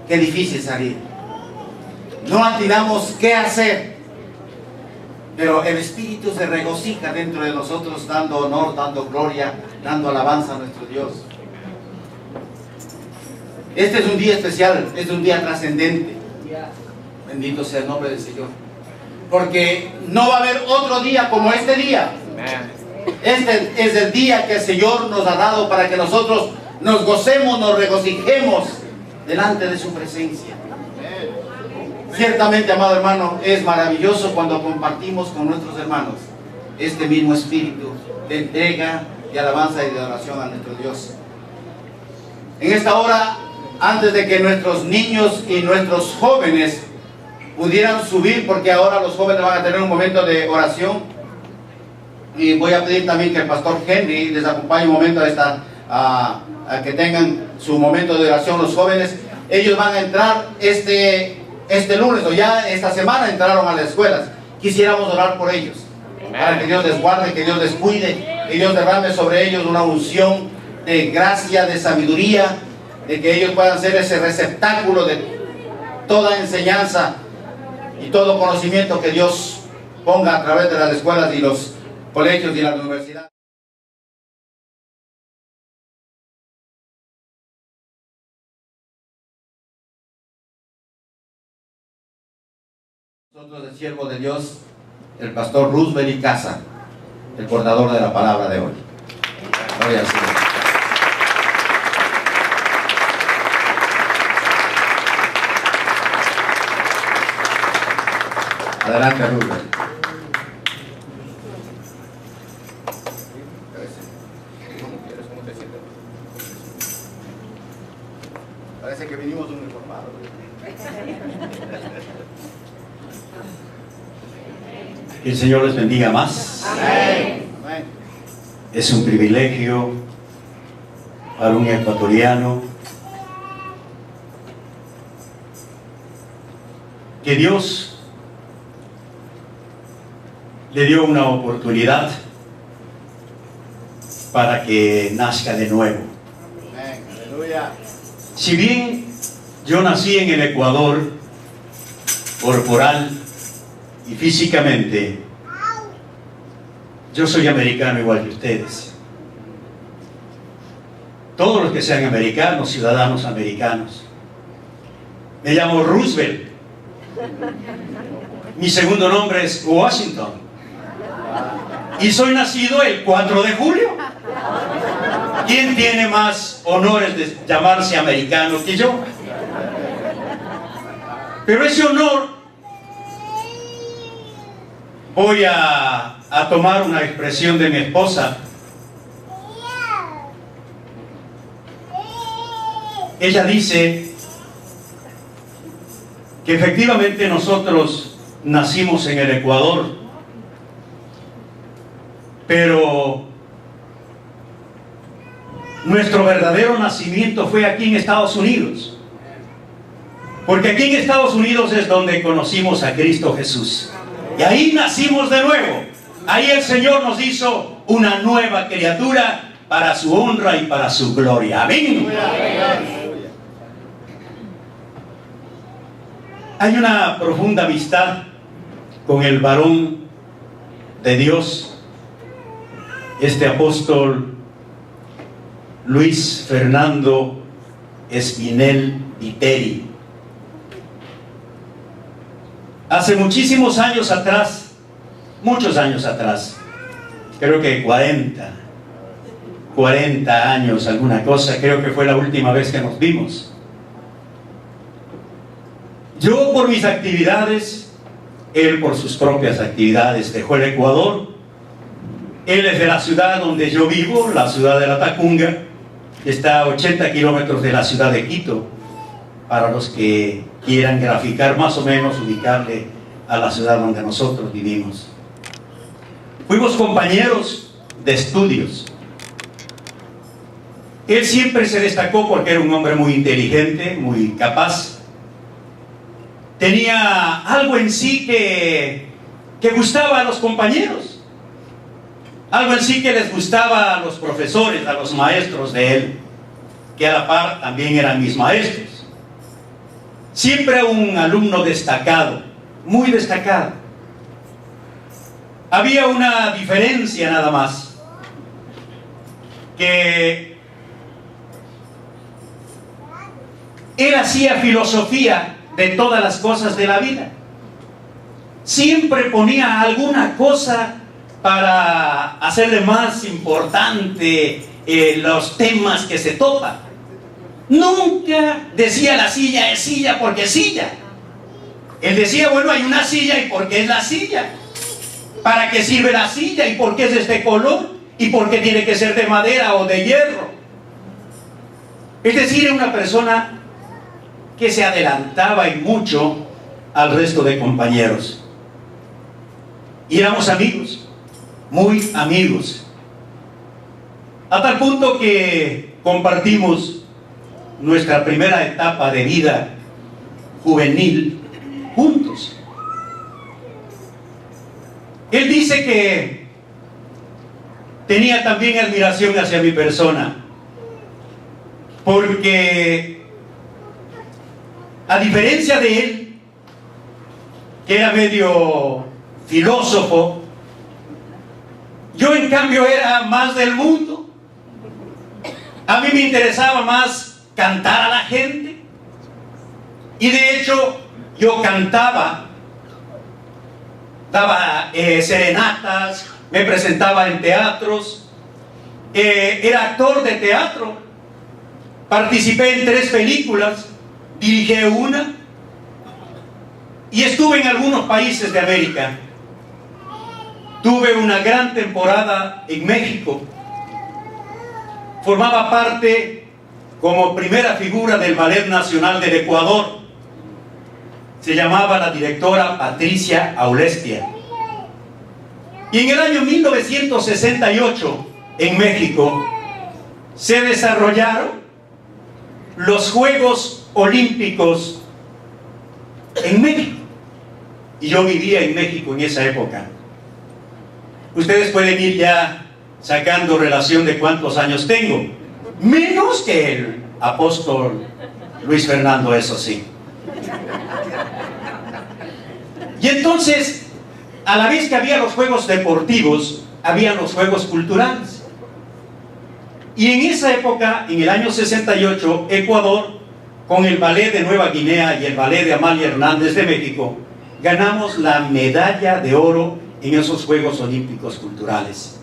qué difícil salir. No atinamos qué hacer, pero el Espíritu se regocija dentro de nosotros, dando honor, dando gloria, dando alabanza a nuestro Dios. Este es un día especial, es un día trascendente. Bendito sea el nombre del Señor. Porque no va a haber otro día como este día. Este es el día que el Señor nos ha dado para que nosotros nos gocemos, nos regocijemos delante de su presencia. Ciertamente, amado hermano, es maravilloso cuando compartimos con nuestros hermanos este mismo espíritu de entrega, de alabanza y de adoración a nuestro Dios. En esta hora, antes de que nuestros niños y nuestros jóvenes pudieran subir, porque ahora los jóvenes van a tener un momento de oración, y voy a pedir también que el pastor Henry les acompañe un momento a que tengan su momento de oración los jóvenes. Ellos van a entrar este lunes, o ya esta semana entraron a las escuelas. Quisiéramos orar por ellos, para que Dios les guarde, que Dios les cuide, que Dios derrame sobre ellos una unción de gracia, de sabiduría, de que ellos puedan ser ese receptáculo de toda enseñanza y todo conocimiento que Dios ponga a través de las escuelas y los colegios y las universidades. Nosotros, el siervo de Dios, el pastor Roosevelt y Casa, el portador de la palabra de hoy. Gloria al Señor. Adelante, Roosevelt. Parece que vinimos uniformados. Que el Señor les bendiga más. Amén. Es un privilegio para un ecuatoriano que Dios le dio una oportunidad para que nazca de nuevo. Amén. Aleluya. Si bien yo nací en el Ecuador, corporal y físicamente, yo soy americano igual que ustedes. Todos los que sean americanos, ciudadanos americanos. Me llamo Roosevelt. Mi segundo nombre es Washington. Y soy nacido el 4 de julio. ¿Quién tiene más honores de llamarse americano que yo? Pero ese honor, voy a tomar una expresión de mi esposa. Ella dice que efectivamente nosotros nacimos en el Ecuador, pero nuestro verdadero nacimiento fue aquí en Estados Unidos. Porque aquí en Estados Unidos es donde conocimos a Cristo Jesús. Y ahí nacimos de nuevo. Ahí el Señor nos hizo una nueva criatura para su honra y para su gloria. Amén. Hay una profunda amistad con el varón de Dios, este apóstol Luis Fernando Espinel Viteri. Hace muchísimos años atrás, muchos años atrás, creo que 40 años, alguna cosa, creo que fue la última vez que nos vimos. Yo por mis actividades, él por sus propias actividades, dejó el Ecuador. Él es de la ciudad donde yo vivo, la ciudad de La Tacunga, que está a 80 kilómetros de la ciudad de Quito, para los que quieran graficar más o menos, ubicarle a la ciudad donde nosotros vivimos. Fuimos compañeros de estudios. Él siempre se destacó porque era un hombre muy inteligente, muy capaz. Tenía algo en sí que gustaba a los compañeros. Algo en sí que les gustaba a los profesores, a los maestros de él, que a la par también eran mis maestros. siempre un alumno destacado, muy destacado. Había una diferencia nada más, que él hacía filosofía de todas las cosas de la vida. Siempre ponía alguna cosa para hacerle más importante los temas que se topan. Nunca decía la silla es silla porque es silla. Él decía, bueno, hay una silla, ¿y por qué es la silla? ¿Para qué sirve la silla? ¿Y por qué es de este color? ¿Y por qué tiene que ser de madera o de hierro? Es decir, era una persona que se adelantaba y mucho al resto de compañeros. Y éramos amigos, muy amigos. A tal punto que compartimos nuestra primera etapa de vida juvenil juntos. Él dice que tenía también admiración hacia mi persona, porque a diferencia de él, que era medio filósofo, yo en cambio era más del mundo. A mí me interesaba más cantar a la gente, y de hecho yo cantaba, daba serenatas, me presentaba en teatros, era actor de teatro, participé en 3 películas, dirigí una y estuve en algunos países de América. Tuve una gran temporada en México, formaba parte como primera figura del Ballet Nacional del Ecuador. Se llamaba la directora Patricia Aulestia. Y en el año 1968, en México, se desarrollaron los Juegos Olímpicos en México. Y yo vivía en México en esa época. Ustedes pueden ir ya sacando relación de cuántos años tengo. Menos que el apóstol Luis Fernando, eso sí. Y entonces, a la vez que había los juegos deportivos, había los juegos culturales. Y en esa época, en el año 68, Ecuador, con el ballet de Nueva Guinea y el ballet de Amalia Hernández de México, ganamos la medalla de oro en esos Juegos Olímpicos Culturales.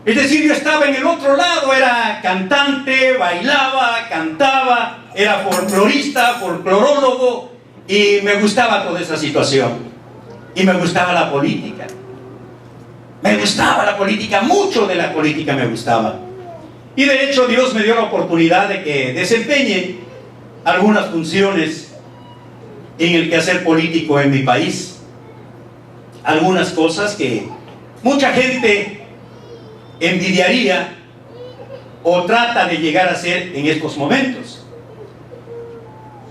Es decir, yo estaba en el otro lado, era cantante, bailaba, cantaba, era folclorista, folclorólogo, y me gustaba toda esa situación. Y me gustaba la política. Me gustaba la política, mucho de la política me gustaba. Y de hecho Dios me dio la oportunidad de que desempeñe algunas funciones en el quehacer político en mi país. Algunas cosas que mucha gente envidiaría o trata de llegar a ser en estos momentos.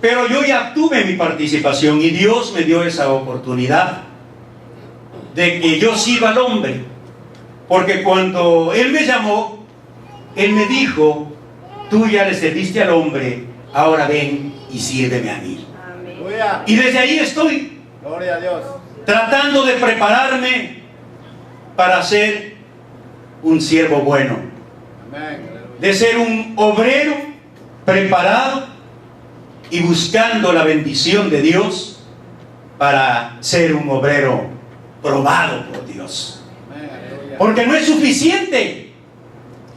Pero yo ya tuve mi participación y Dios me dio esa oportunidad de que yo sirva al hombre. Porque cuando Él me llamó, Él me dijo, tú ya le serviste al hombre, ahora ven y sírveme a mí. Amén. Y desde ahí estoy. Gloria a Dios. Tratando de prepararme para ser un siervo bueno. Amén. De ser un obrero preparado y buscando la bendición de Dios para ser un obrero probado por Dios. Porque no es suficiente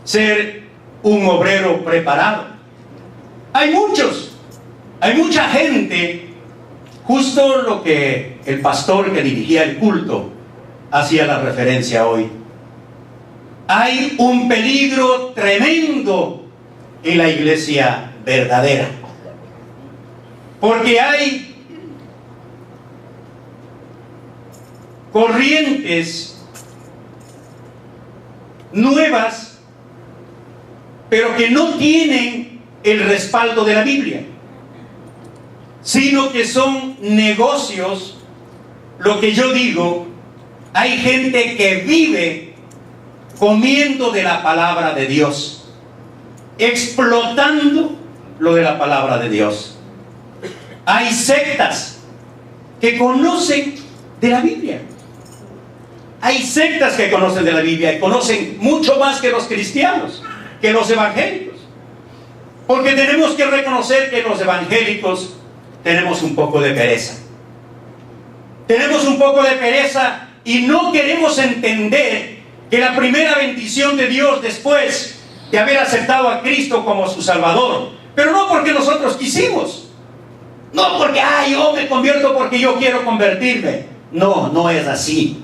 ser un obrero preparado. Hay mucha gente, justo lo que el pastor que dirigía el culto hacía la referencia hoy. Hay un peligro tremendo en la iglesia verdadera. Porque hay corrientes nuevas, pero que no tienen el respaldo de la Biblia, sino que son negocios. Lo que yo digo, hay gente que vive comiendo de la palabra de Dios, explotando lo de la palabra de Dios. Hay sectas que conocen de la Biblia. Hay sectas que conocen de la Biblia y conocen mucho más que los cristianos, que los evangélicos. Porque tenemos que reconocer que los evangélicos tenemos un poco de pereza. Tenemos un poco de pereza y no queremos entender que la primera bendición de Dios después de haber aceptado a Cristo como su Salvador, pero no porque nosotros quisimos, no porque, yo me convierto porque yo quiero convertirme. No, no es así.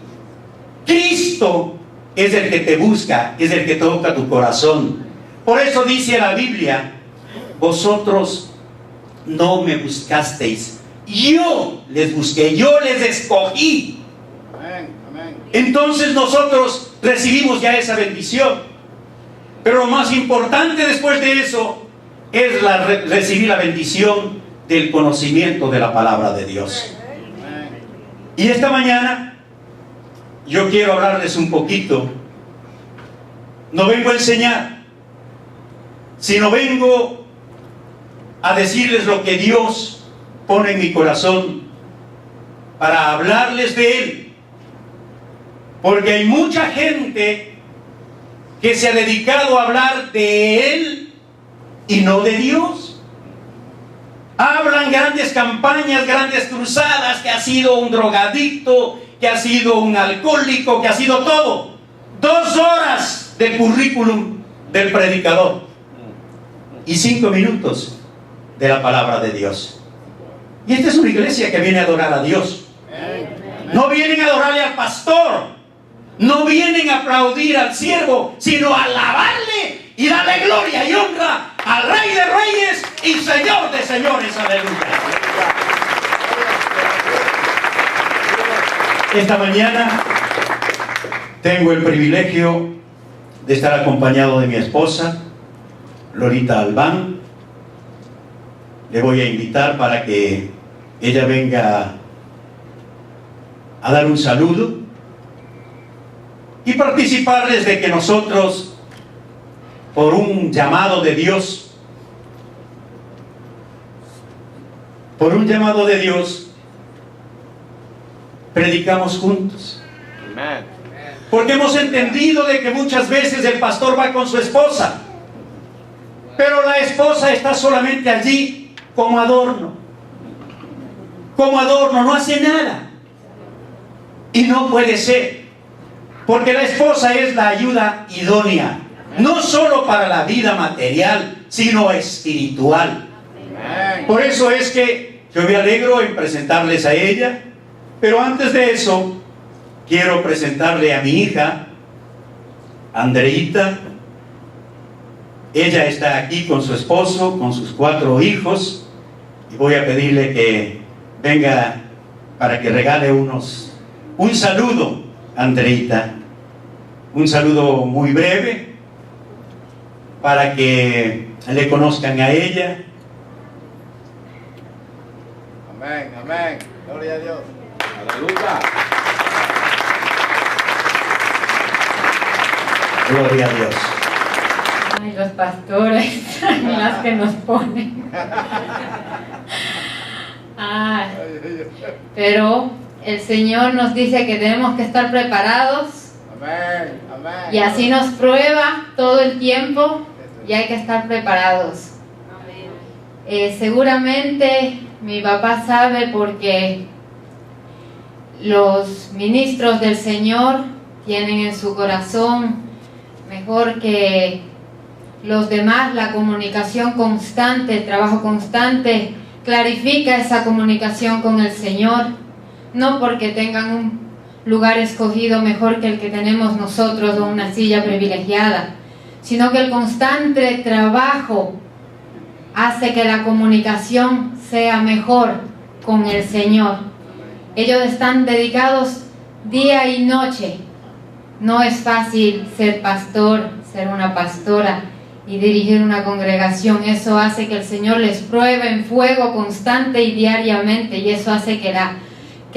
Cristo es el que te busca, es el que toca tu corazón. Por eso dice la Biblia: vosotros no me buscasteis, yo les busqué, yo les escogí. Amén, amén. Entonces nosotros recibimos ya esa bendición. Pero lo más importante después de eso es recibir la bendición del conocimiento de la palabra de Dios. Y esta mañana yo quiero hablarles un poquito. No vengo a enseñar, sino vengo a decirles lo que Dios pone en mi corazón para hablarles de Él. Porque hay mucha gente que se ha dedicado a hablar de Él y no de Dios. Hablan grandes campañas, grandes cruzadas, que ha sido un drogadicto, que ha sido un alcohólico, que ha sido todo. 2 horas de currículum del predicador y 5 minutos de la palabra de Dios. Y esta es una iglesia que viene a adorar a Dios. No vienen a adorarle al pastor, no vienen a aplaudir al siervo, sino a alabarle y darle gloria y honra al Rey de Reyes y Señor de Señores. Aleluya. Esta mañana tengo el privilegio de estar acompañado de mi esposa, Lorita Albán. Le voy a invitar para que ella venga a dar un saludo y participarles de que nosotros, por un llamado de Dios, predicamos juntos. Porque hemos entendido de que muchas veces el pastor va con su esposa, pero la esposa está solamente allí como adorno, no hace nada. Y no puede ser, porque la esposa es la ayuda idónea, no solo para la vida material, sino espiritual. Por eso es que yo me alegro en presentarles a ella. Pero antes de eso, quiero presentarle a mi hija, Andreita. Ella está aquí con su esposo, con sus 4 hijos, y voy a pedirle que venga para que regale un saludo, Andreita. Un saludo muy breve, para que le conozcan a ella. Amén, amén. Gloria a Dios. Aleluya. Gloria a Dios. Ay, los pastores, las que nos ponen. Ay, pero el Señor nos dice que tenemos que estar preparados. Amén, amén. Y así nos prueba todo el tiempo y hay que estar preparados. Seguramente mi papá sabe, porque los ministros del Señor tienen en su corazón, mejor que los demás, la comunicación constante, el trabajo constante. Clarifica esa comunicación con el Señor, no porque tengan un lugar escogido mejor que el que tenemos nosotros o una silla privilegiada, sino que el constante trabajo hace que la comunicación sea mejor con el Señor. Ellos están dedicados día y noche. No es fácil ser pastor, ser una pastora y dirigir una congregación. Eso hace que el Señor les pruebe en fuego constante y diariamente, y eso hace que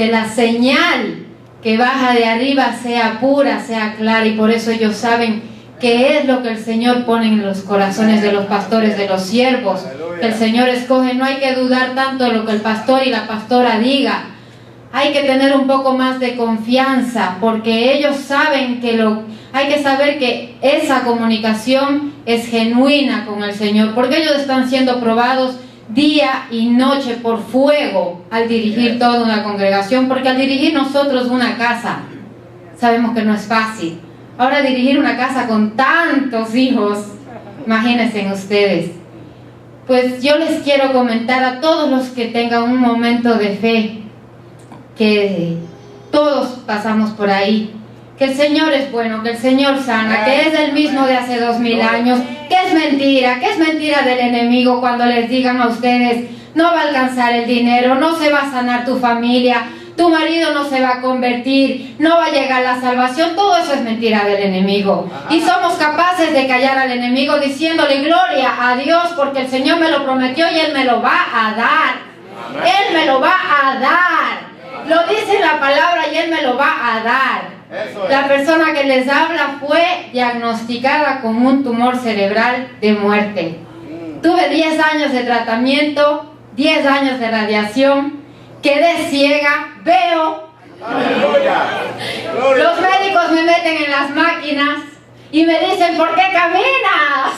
la señal que baja de arriba sea pura, sea clara, y por eso ellos saben que es lo que el Señor pone en los corazones de los pastores, de los siervos, que el Señor escoge. No hay que dudar tanto de lo que el pastor y la pastora diga. Hay que tener un poco más de confianza, porque ellos saben que hay que saber que esa comunicación es genuina con el Señor, porque ellos están siendo probados día y noche por fuego al dirigir toda una congregación, porque al dirigir nosotros una casa, sabemos que no es fácil. Ahora dirigir una casa con tantos hijos, imagínense ustedes. Pues yo les quiero comentar a todos los que tengan un momento de fe, que todos pasamos por ahí, que el Señor es bueno, que el Señor sana, que es el mismo de hace 2000 años, que es mentira del enemigo cuando les digan a ustedes, no va a alcanzar el dinero, no se va a sanar tu familia, tu marido no se va a convertir, no va a llegar la salvación. Todo eso es mentira del enemigo. Y somos capaces de callar al enemigo diciéndole gloria a Dios, porque el Señor me lo prometió y Él me lo va a dar. Él me lo va a dar. Lo dice la palabra y Él me lo va a dar. La persona que les habla fue diagnosticada con un tumor cerebral de muerte. Tuve 10 años de tratamiento, 10 años de radiación, quedé ciega, veo. ¡Aleluya! Los médicos me meten en las máquinas y me dicen, ¿por qué caminas?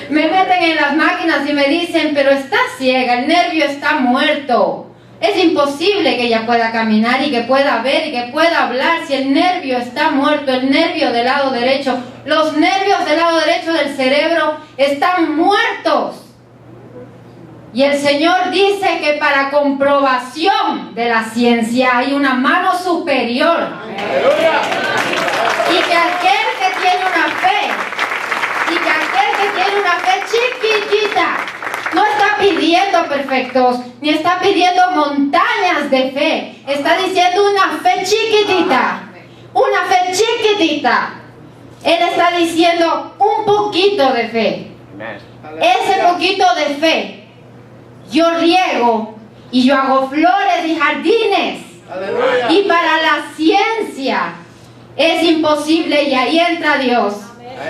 Me meten en las máquinas y me dicen, pero está ciega, el nervio está muerto. Es imposible que ella pueda caminar y que pueda ver y que pueda hablar si el nervio está muerto, el nervio del lado derecho. Los nervios del lado derecho del cerebro están muertos. Y el Señor dice que para comprobación de la ciencia hay una mano superior. ¡Aleluya! Y que aquel que tiene una fe chiquitita, no está pidiendo perfectos, ni está pidiendo montañas de fe. Está diciendo una fe chiquitita. Una fe chiquitita. Él está diciendo un poquito de fe. Ese poquito de fe, yo riego y yo hago flores y jardines. ¡Aleluya! Y para la ciencia es imposible y ahí entra Dios.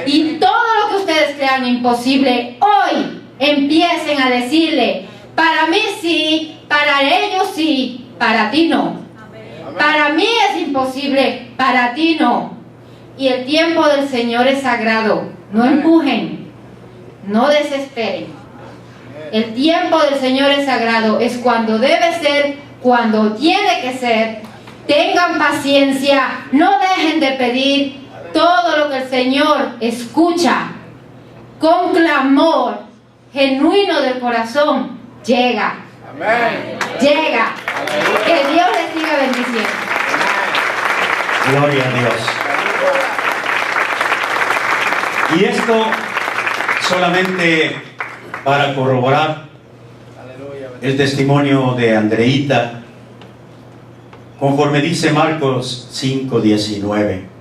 Y todo lo que ustedes crean imposible, hoy empiecen a decirle, para mí sí, para ellos sí, para ti no. Para mí es imposible, para ti no. Y el tiempo del Señor es sagrado. No empujen, no desesperen. El tiempo del Señor es sagrado, es cuando debe ser, cuando tiene que ser. Tengan paciencia, no dejen de pedir. Todo lo que el Señor escucha con clamor genuino del corazón, llega. Amén. Llega. Amén. Que Dios les siga bendiciendo. Gloria a Dios. Y esto solamente para corroborar el testimonio de Andreita, conforme dice Marcos 5:19.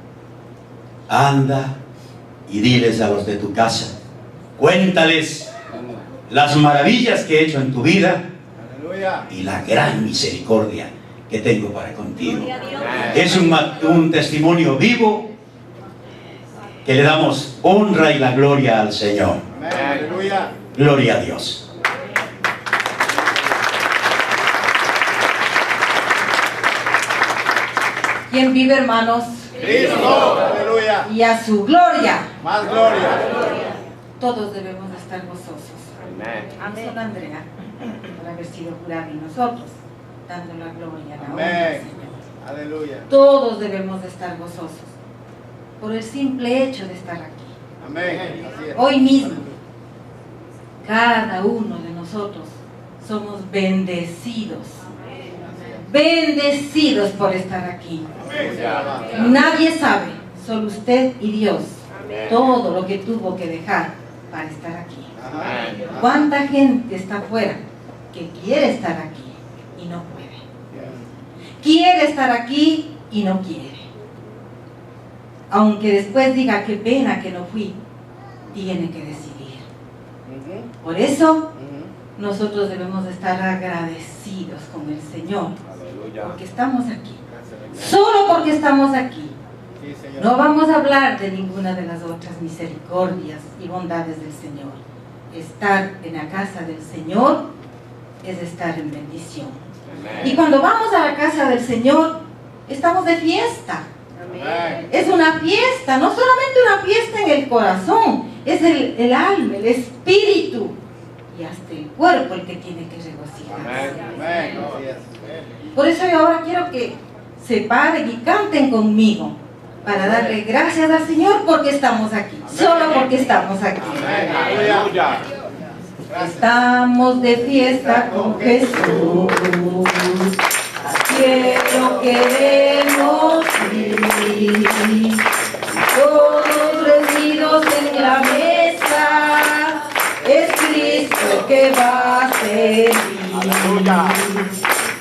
Anda y diles a los de tu casa, cuéntales las maravillas que he hecho en tu vida y la gran misericordia que tengo para contigo. Es un testimonio vivo que le damos honra y la gloria al Señor. Gloria a Dios. ¿Quién vive, hermanos? Cristo, aleluya. Y a su gloria. Más gloria. Todos debemos de estar gozosos. Amén. Son Andrea, por haber sido jurado y nosotros, dando la gloria, la honra al Señor. Aleluya. Todos debemos de estar gozosos por el simple hecho de estar aquí. Amén. Así es. Hoy mismo, cada uno de nosotros somos bendecidos. Bendecidos por estar aquí. Nadie sabe, solo usted y Dios, todo lo que tuvo que dejar para estar aquí. ¿Cuánta gente está afuera que quiere estar aquí y no puede? Quiere estar aquí y no quiere. Aunque después diga qué pena que no fui, tiene que decidir. Por eso nosotros debemos de estar agradecidos con el Señor, porque estamos aquí. Solo porque estamos aquí No vamos a hablar de ninguna de las otras misericordias y bondades del Señor. Estar en la casa del Señor es estar en bendición. Y cuando vamos a la casa del Señor, estamos de fiesta. Es una fiesta, no solamente una fiesta en el corazón, es el alma, el espíritu y hasta el cuerpo el que tiene que regocijarse. Por eso yo ahora quiero que se paren y canten conmigo para darle gracias al Señor porque estamos aquí, solo porque estamos aquí. Estamos de fiesta con Jesús, al cielo queremos ir, todos reunidos en la mesa, es Cristo que va a servir.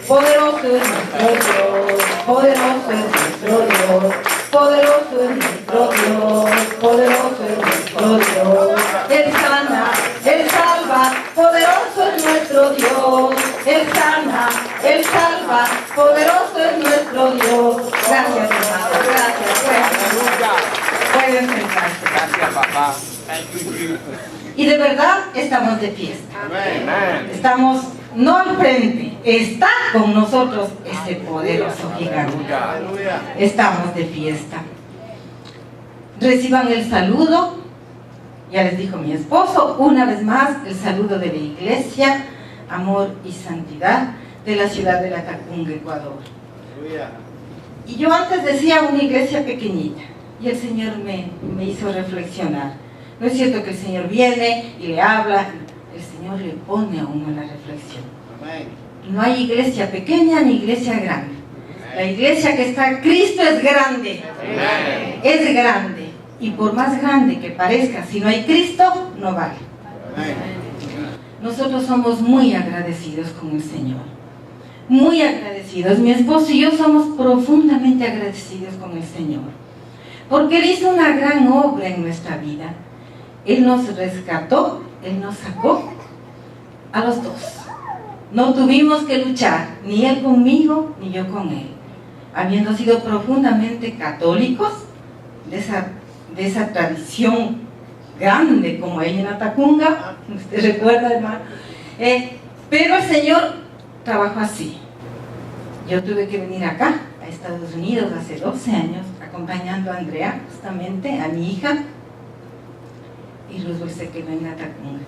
Poderoso es nuestro Dios, poderoso es nuestro Dios, poderoso es nuestro Dios, poderoso es nuestro Dios. Él sana, Él salva, poderoso es nuestro Dios. Él sana, Él salva, poderoso es nuestro Dios. Gracias, hermano, gracias. Pueden sentarse. Gracias, papá. Y de verdad estamos de fiesta. Estamos no al frente, está con nosotros ese poderoso gigante. Estamos de fiesta. Reciban el saludo, ya les dijo mi esposo, una vez más el saludo de la Iglesia Amor y Santidad de la ciudad de La Tacunga, Ecuador. Y yo antes decía una iglesia pequeñita, y el Señor me hizo reflexionar. No es cierto que el Señor viene y le habla, el Señor le pone a uno la reflexión. No hay iglesia pequeña ni iglesia grande. La iglesia que está en Cristo es grande. Es grande. Y por más grande que parezca, si no hay Cristo, no vale. Nosotros somos muy agradecidos con el Señor. Muy agradecidos. Mi esposo y yo somos profundamente agradecidos con el Señor. Porque Él hizo una gran obra en nuestra vida. Él nos rescató, Él nos sacó a los dos. No tuvimos que luchar, ni Él conmigo, ni yo con Él. Habiendo sido profundamente católicos, de esa tradición grande como hay en Atacunga, usted recuerda, hermano. Pero el Señor trabajó así. Yo tuve que venir acá, a Estados Unidos, hace 12 años, acompañando a Andrea, justamente, a mi hija, y Luz se quedó en Atacunga.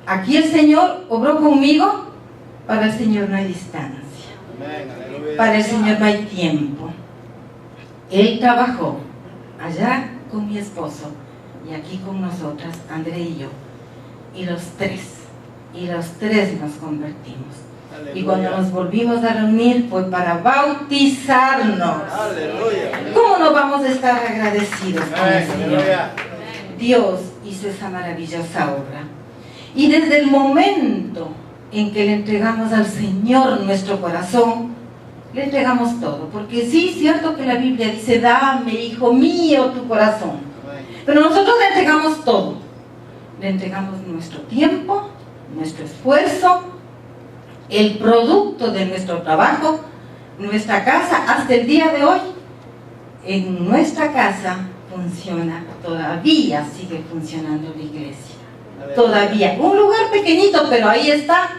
Aquí el Señor obró conmigo, para el Señor no hay distancia, para el Señor no hay tiempo. Él trabajó allá con mi esposo y aquí con nosotras, Andrea y yo, y los tres nos convertimos. Y cuando nos volvimos a reunir fue para bautizarnos. ¿Cómo no vamos a estar agradecidos con el Señor? Dios hizo esa maravillosa obra. Y desde el momento en que le entregamos al Señor nuestro corazón, le entregamos todo. Porque sí, es cierto que la Biblia dice, dame, hijo mío, tu corazón. Pero nosotros le entregamos todo. Le entregamos nuestro tiempo, nuestro esfuerzo, el producto de nuestro trabajo, nuestra casa. Hasta el día de hoy, en nuestra casa todavía sigue funcionando la iglesia. Todavía, un lugar pequeñito, pero ahí está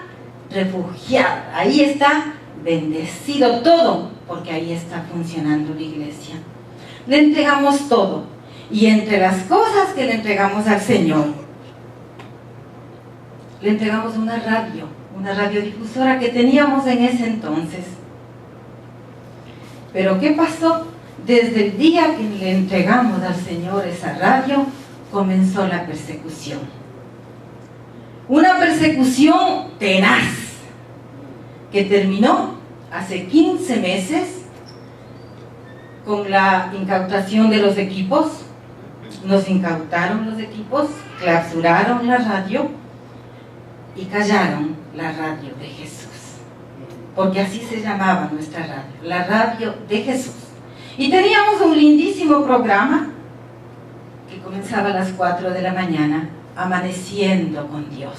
refugiado, ahí está bendecido todo, porque ahí está funcionando la iglesia. Le entregamos todo, y entre las cosas que le entregamos al Señor, le entregamos una radiodifusora que teníamos en ese entonces. Pero ¿qué pasó? Desde el día que le entregamos al Señor esa radio, comenzó la persecución. Una persecución tenaz, que terminó hace 15 meses con la incautación de los equipos. Nos incautaron los equipos, clausuraron la radio y callaron la radio de Jesús, porque así se llamaba nuestra radio, la radio de Jesús. Y teníamos un lindísimo programa que comenzaba a las 4 de la mañana, amaneciendo con Dios,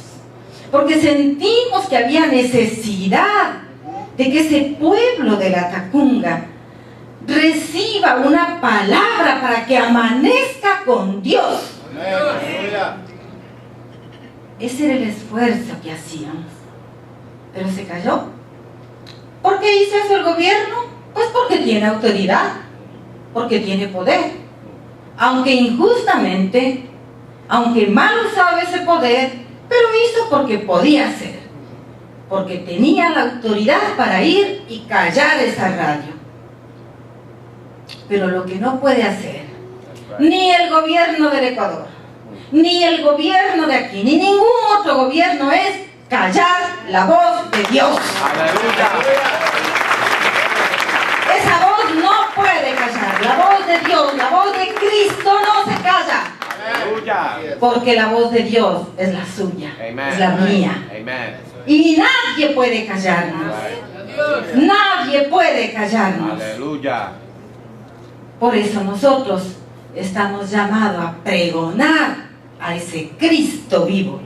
porque sentimos que había necesidad de que ese pueblo de la Tacunga reciba una palabra para que amanezca con Dios. Ese era el esfuerzo que hacíamos. Pero se cayó. ¿Por qué hizo eso el gobierno? Pues porque tiene autoridad, porque tiene poder. Aunque injustamente, aunque mal usaba ese poder, pero hizo porque podía hacer. Porque tenía la autoridad para ir y callar esa radio. Pero lo que no puede hacer ni el gobierno del Ecuador, ni el gobierno de aquí, ni ningún otro gobierno es callar la voz de Dios. Aleluya. Esa voz no puede callar. La voz de Dios, la voz de Cristo no se calla. Aleluya. Porque la voz de Dios es la suya, Amen. es la mía. Amen. Y nadie puede callarnos. Nadie puede callarnos. Aleluya. Por eso nosotros estamos llamados a pregonar a ese Cristo vivo.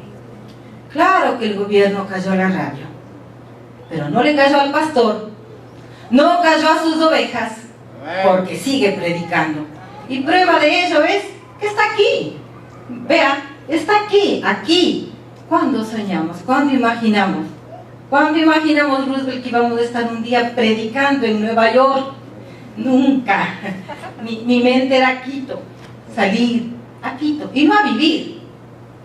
Claro que el gobierno cayó a la radio, pero no le cayó al pastor, no cayó a sus ovejas, porque sigue predicando. Y prueba de ello es que está aquí. Vea, está aquí, aquí. ¿Cuándo soñamos? ¿Cuándo imaginamos? ¿Cuándo imaginamos, Roosevelt, que íbamos a estar un día predicando en Nueva York? Nunca. Mi mente era Quito, salir a Quito y no a vivir.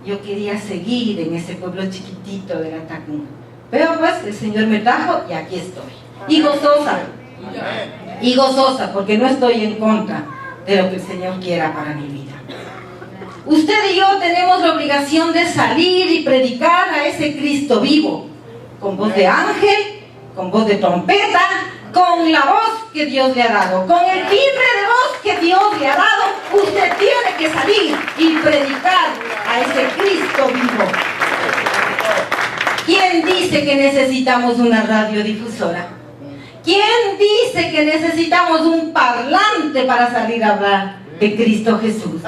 Yo quería seguir en ese pueblo chiquitito de la Tacunga. Pero pues el Señor me trajo y aquí estoy. Y gozosa, porque no estoy en contra de lo que el Señor quiera para mi vida. Usted y yo tenemos la obligación de salir y predicar a ese Cristo vivo, con voz de ángel, con voz de trompeta, con la voz que Dios le ha dado, con el timbre de voz que Dios le ha dado. Usted tiene que salir y predicar a ese Cristo vivo. ¿Quién dice que necesitamos una radiodifusora? ¿Quién dice que necesitamos un parlante para salir a hablar de Cristo Jesús?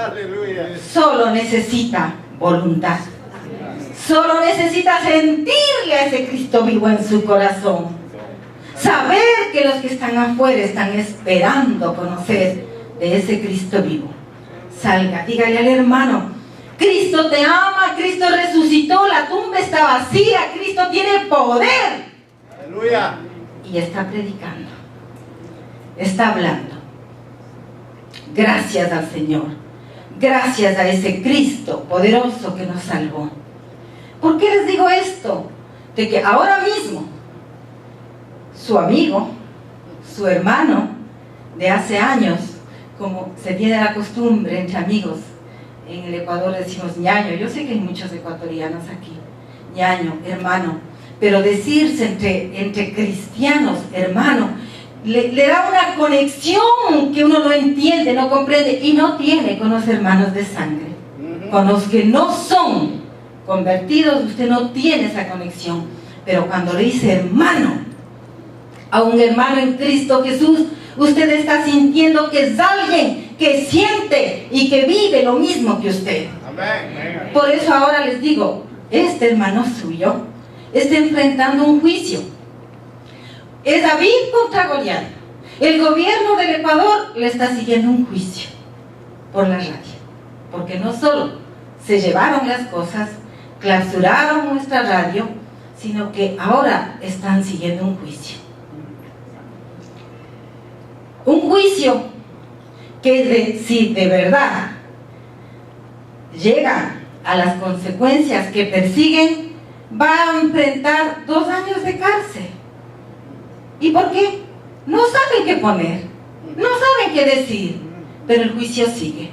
Solo necesita voluntad. Solo necesita sentirle a ese Cristo vivo en su corazón. Saber que los que están afuera están esperando conocer de ese Cristo vivo. Salga, dígale al hermano: Cristo te ama, Cristo resucitó, la tumba está vacía, Cristo tiene poder. Aleluya. Y está predicando, está hablando. Gracias al Señor, gracias a ese Cristo poderoso que nos salvó. ¿Por qué les digo esto? De que ahora mismo su amigo, su hermano de hace años, como se tiene la costumbre entre amigos, en el Ecuador decimos ñaño, yo sé que hay muchos ecuatorianos aquí, ñaño, hermano, pero decirse entre cristianos, hermano, le da una conexión que uno no entiende, no comprende y no tiene con los hermanos de sangre. Con los que no son convertidos, usted no tiene esa conexión. Pero cuando le dice hermano a un hermano en Cristo Jesús, usted está sintiendo que es alguien que siente y que vive lo mismo que usted. Amén. Por eso ahora les digo, este hermano suyo está enfrentando un juicio. Es David contra Goliat. El gobierno del Ecuador le está siguiendo un juicio por la radio, porque no solo se llevaron las cosas, clausuraron nuestra radio, sino que ahora están siguiendo un juicio. Un juicio que si de verdad llegan a las consecuencias que persiguen, va a enfrentar 2 años de cárcel. ¿Y por qué? No saben qué poner, no saben qué decir, pero el juicio sigue.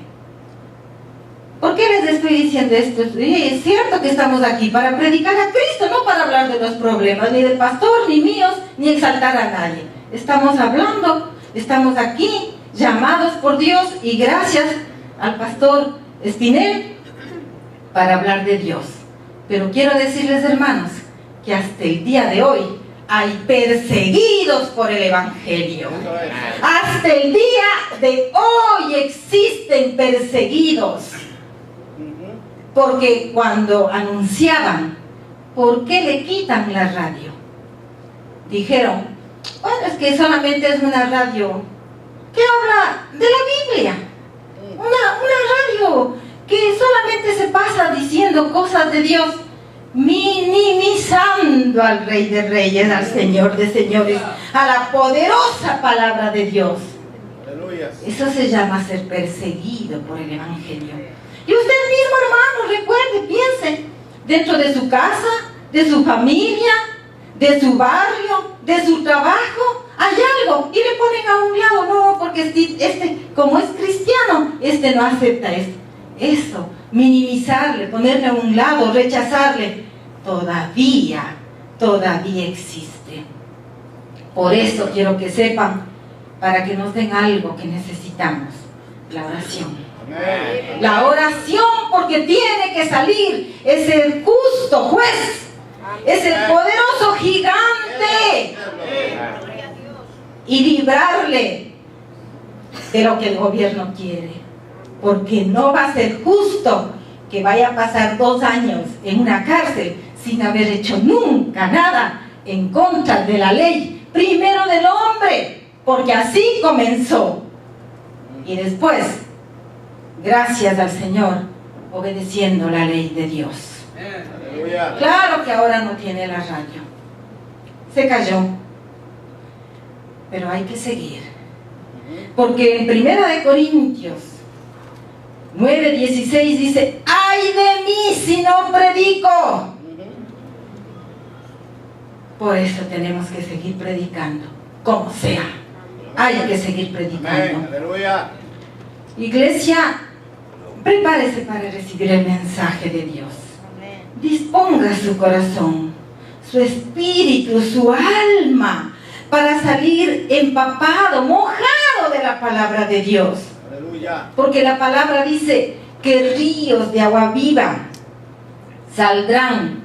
¿Por qué les estoy diciendo esto? Es cierto que estamos aquí para predicar a Cristo, no para hablar de los problemas, ni del pastor, ni míos, ni exaltar a nadie. Estamos hablando, estamos aquí, llamados por Dios, y gracias al pastor Espinel, para hablar de Dios. Pero quiero decirles, hermanos, que hasta el día de hoy hay perseguidos por el Evangelio. Hasta el día de hoy existen perseguidos. Porque cuando anunciaban, ¿por qué le quitan la radio? Dijeron, bueno, es que solamente es una radio que habla de la Biblia. Una radio que solamente se pasa diciendo cosas de Dios, minimizando al Rey de Reyes, al Señor de Señores, a la poderosa palabra de Dios. Eso se llama ser perseguido por el Evangelio. Y usted mismo, hermano, recuerde, piense, dentro de su casa, de su familia, de su barrio, de su trabajo, hay algo, y le ponen a un lado, no, porque como es cristiano, no acepta esto. Eso, minimizarle, ponerle a un lado, rechazarle, todavía existe. Por eso quiero que sepan, para que nos den algo que necesitamos, la oración. La oración, porque tiene que salir, es el justo juez, es el poderoso gigante, y librarle de lo que el gobierno quiere, porque no va a ser justo que vaya a pasar 2 años en una cárcel sin haber hecho nunca nada en contra de la ley, primero del hombre, porque así comenzó, y después, gracias al Señor, obedeciendo la ley de Dios. Claro que ahora no tiene la radio, se cayó, pero hay que seguir, porque en 1 Corintios 9:16 dice: ¡ay de mí si no predico! Por eso tenemos que seguir predicando, como sea, hay que seguir predicando. Iglesia, prepárese para recibir el mensaje de Dios. Disponga su corazón, su espíritu, su alma, para salir empapado, mojado de la palabra de Dios. Porque la palabra dice que ríos de agua viva saldrán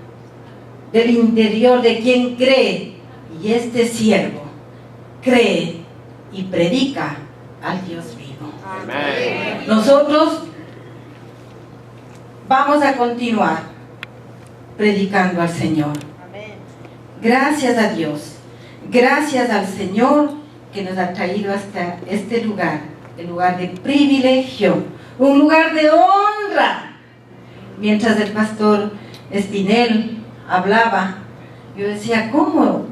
del interior de quien cree. Y este siervo cree y predica al Dios vivo. Amén. Nosotros vamos a continuar predicando al Señor. Amén. Gracias a Dios, gracias al Señor que nos ha traído hasta este lugar, el lugar de privilegio, un lugar de honra. Mientras el pastor Espinel hablaba, yo decía, ¿cómo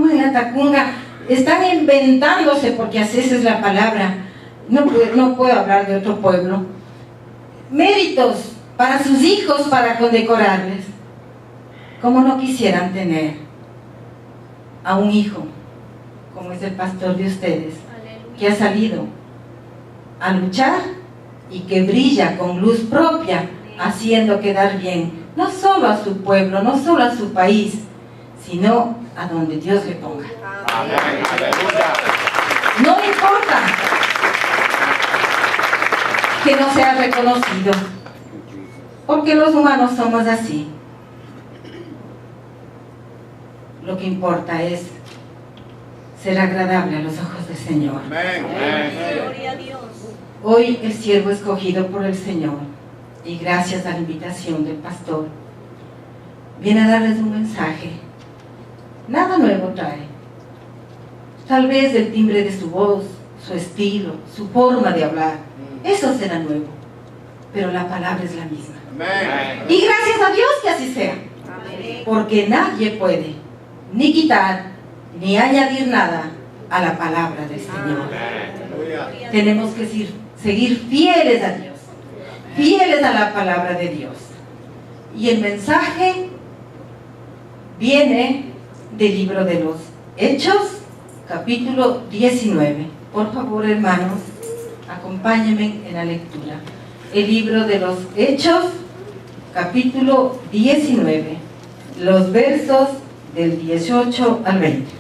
en la Tacunga están inventándose? Porque así es la palabra, no puedo hablar de otro pueblo, méritos para sus hijos para condecorarles, como no quisieran tener a un hijo como es el pastor de ustedes, que ha salido a luchar y que brilla con luz propia, haciendo quedar bien no solo a su pueblo, no solo a su país, sino a donde Dios le ponga. Amén. No importa que no sea reconocido, porque los humanos somos así. Lo que importa es ser agradable a los ojos del Señor. Gloria a Dios. Hoy el siervo escogido por el Señor, y gracias a la invitación del pastor, viene a darles un mensaje. Nada nuevo trae. Tal vez el timbre de su voz, su estilo, su forma de hablar, eso será nuevo, pero la palabra es la misma. Amén. Y gracias a Dios que así sea. Amén. Porque nadie puede ni quitar ni añadir nada a la palabra del Señor. Amén. Tenemos que seguir fieles a Dios, fieles a la palabra de Dios. Y el mensaje viene del libro de los Hechos, capítulo 19. Por favor, hermanos, acompáñenme en la lectura. El libro de los Hechos, capítulo 19, los versos del 18 al 20.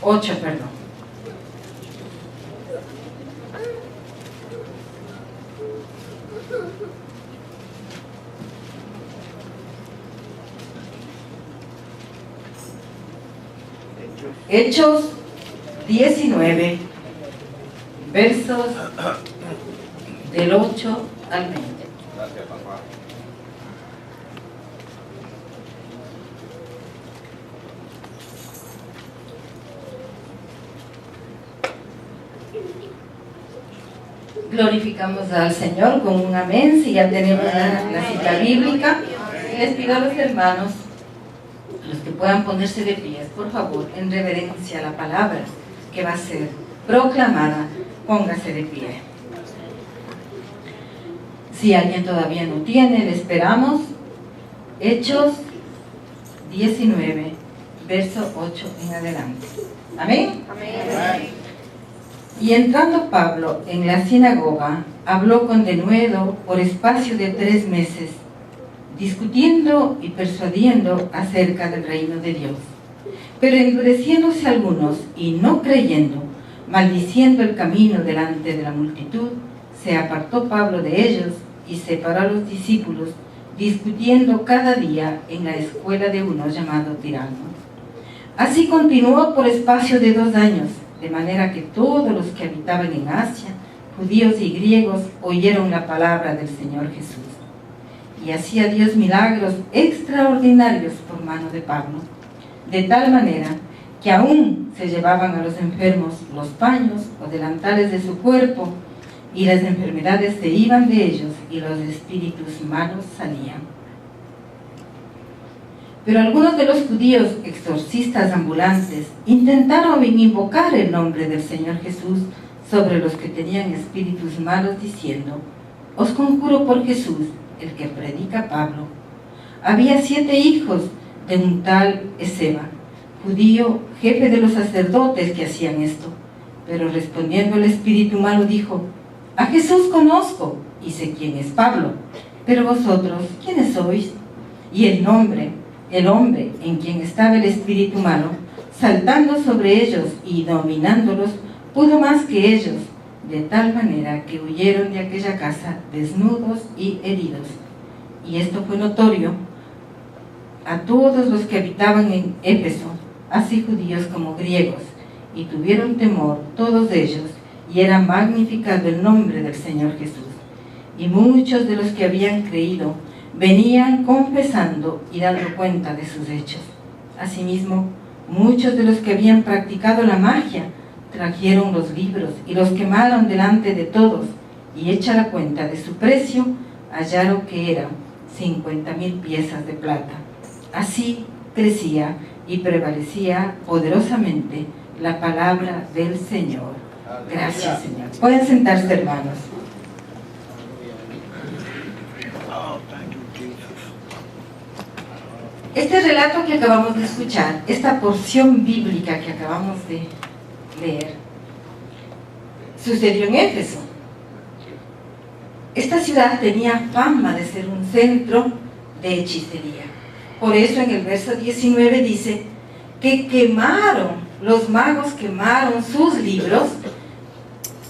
8, perdón. Hechos 19, versos del 8 al 20. Gracias, papá. Glorificamos al Señor con un amén. Si ya tenemos la cita bíblica, les pido a los hermanos, los que puedan ponerse de pies, por favor, en reverencia a la palabra que va a ser proclamada. Póngase de pie. Si alguien todavía no tiene, le esperamos. Hechos 19, verso 8 en adelante. Amén. Amén. Y entrando Pablo en la sinagoga, habló con denuedo por espacio de 3 meses, discutiendo y persuadiendo acerca del reino de Dios. Pero endureciéndose algunos y no creyendo, maldiciendo el camino delante de la multitud, se apartó Pablo de ellos y separó a los discípulos, discutiendo cada día en la escuela de uno llamado Tirano. Así continuó por espacio de 2 años, de manera que todos los que habitaban en Asia, judíos y griegos, oyeron la palabra del Señor Jesús. Y hacía Dios milagros extraordinarios por mano de Pablo, de tal manera que aún se llevaban a los enfermos los paños o delantales de su cuerpo, y las enfermedades se iban de ellos y los espíritus malos salían. Pero algunos de los judíos exorcistas ambulantes intentaron invocar el nombre del Señor Jesús sobre los que tenían espíritus malos, diciendo: os conjuro por Jesús, el que predica Pablo. Había 7 hijos de un tal Esceva, judío, jefe de los sacerdotes, que hacían esto. Pero respondiendo el espíritu malo dijo: a Jesús conozco y sé quién es Pablo, pero vosotros, ¿quiénes sois? Y el hombre en quien estaba el espíritu malo, saltando sobre ellos y dominándolos, pudo más que ellos, de tal manera que huyeron de aquella casa desnudos y heridos. Y esto fue notorio a todos los que habitaban en Éfeso, así judíos como griegos, y tuvieron temor todos ellos, y era magnificado el nombre del Señor Jesús. Y muchos de los que habían creído venían confesando y dando cuenta de sus hechos. Asimismo, muchos de los que habían practicado la magia trajeron los libros y los quemaron delante de todos, y hecha la cuenta de su precio, hallaron que eran 50,000 piezas de plata. Así crecía y prevalecía poderosamente la palabra del Señor. Gracias, Señor. Pueden sentarse, hermanos. Este relato que acabamos de escuchar, esta porción bíblica que acabamos de leer, sucedió en Éfeso. Esta ciudad tenía fama de ser un centro de hechicería. Por eso en el verso 19 dice que los magos quemaron sus libros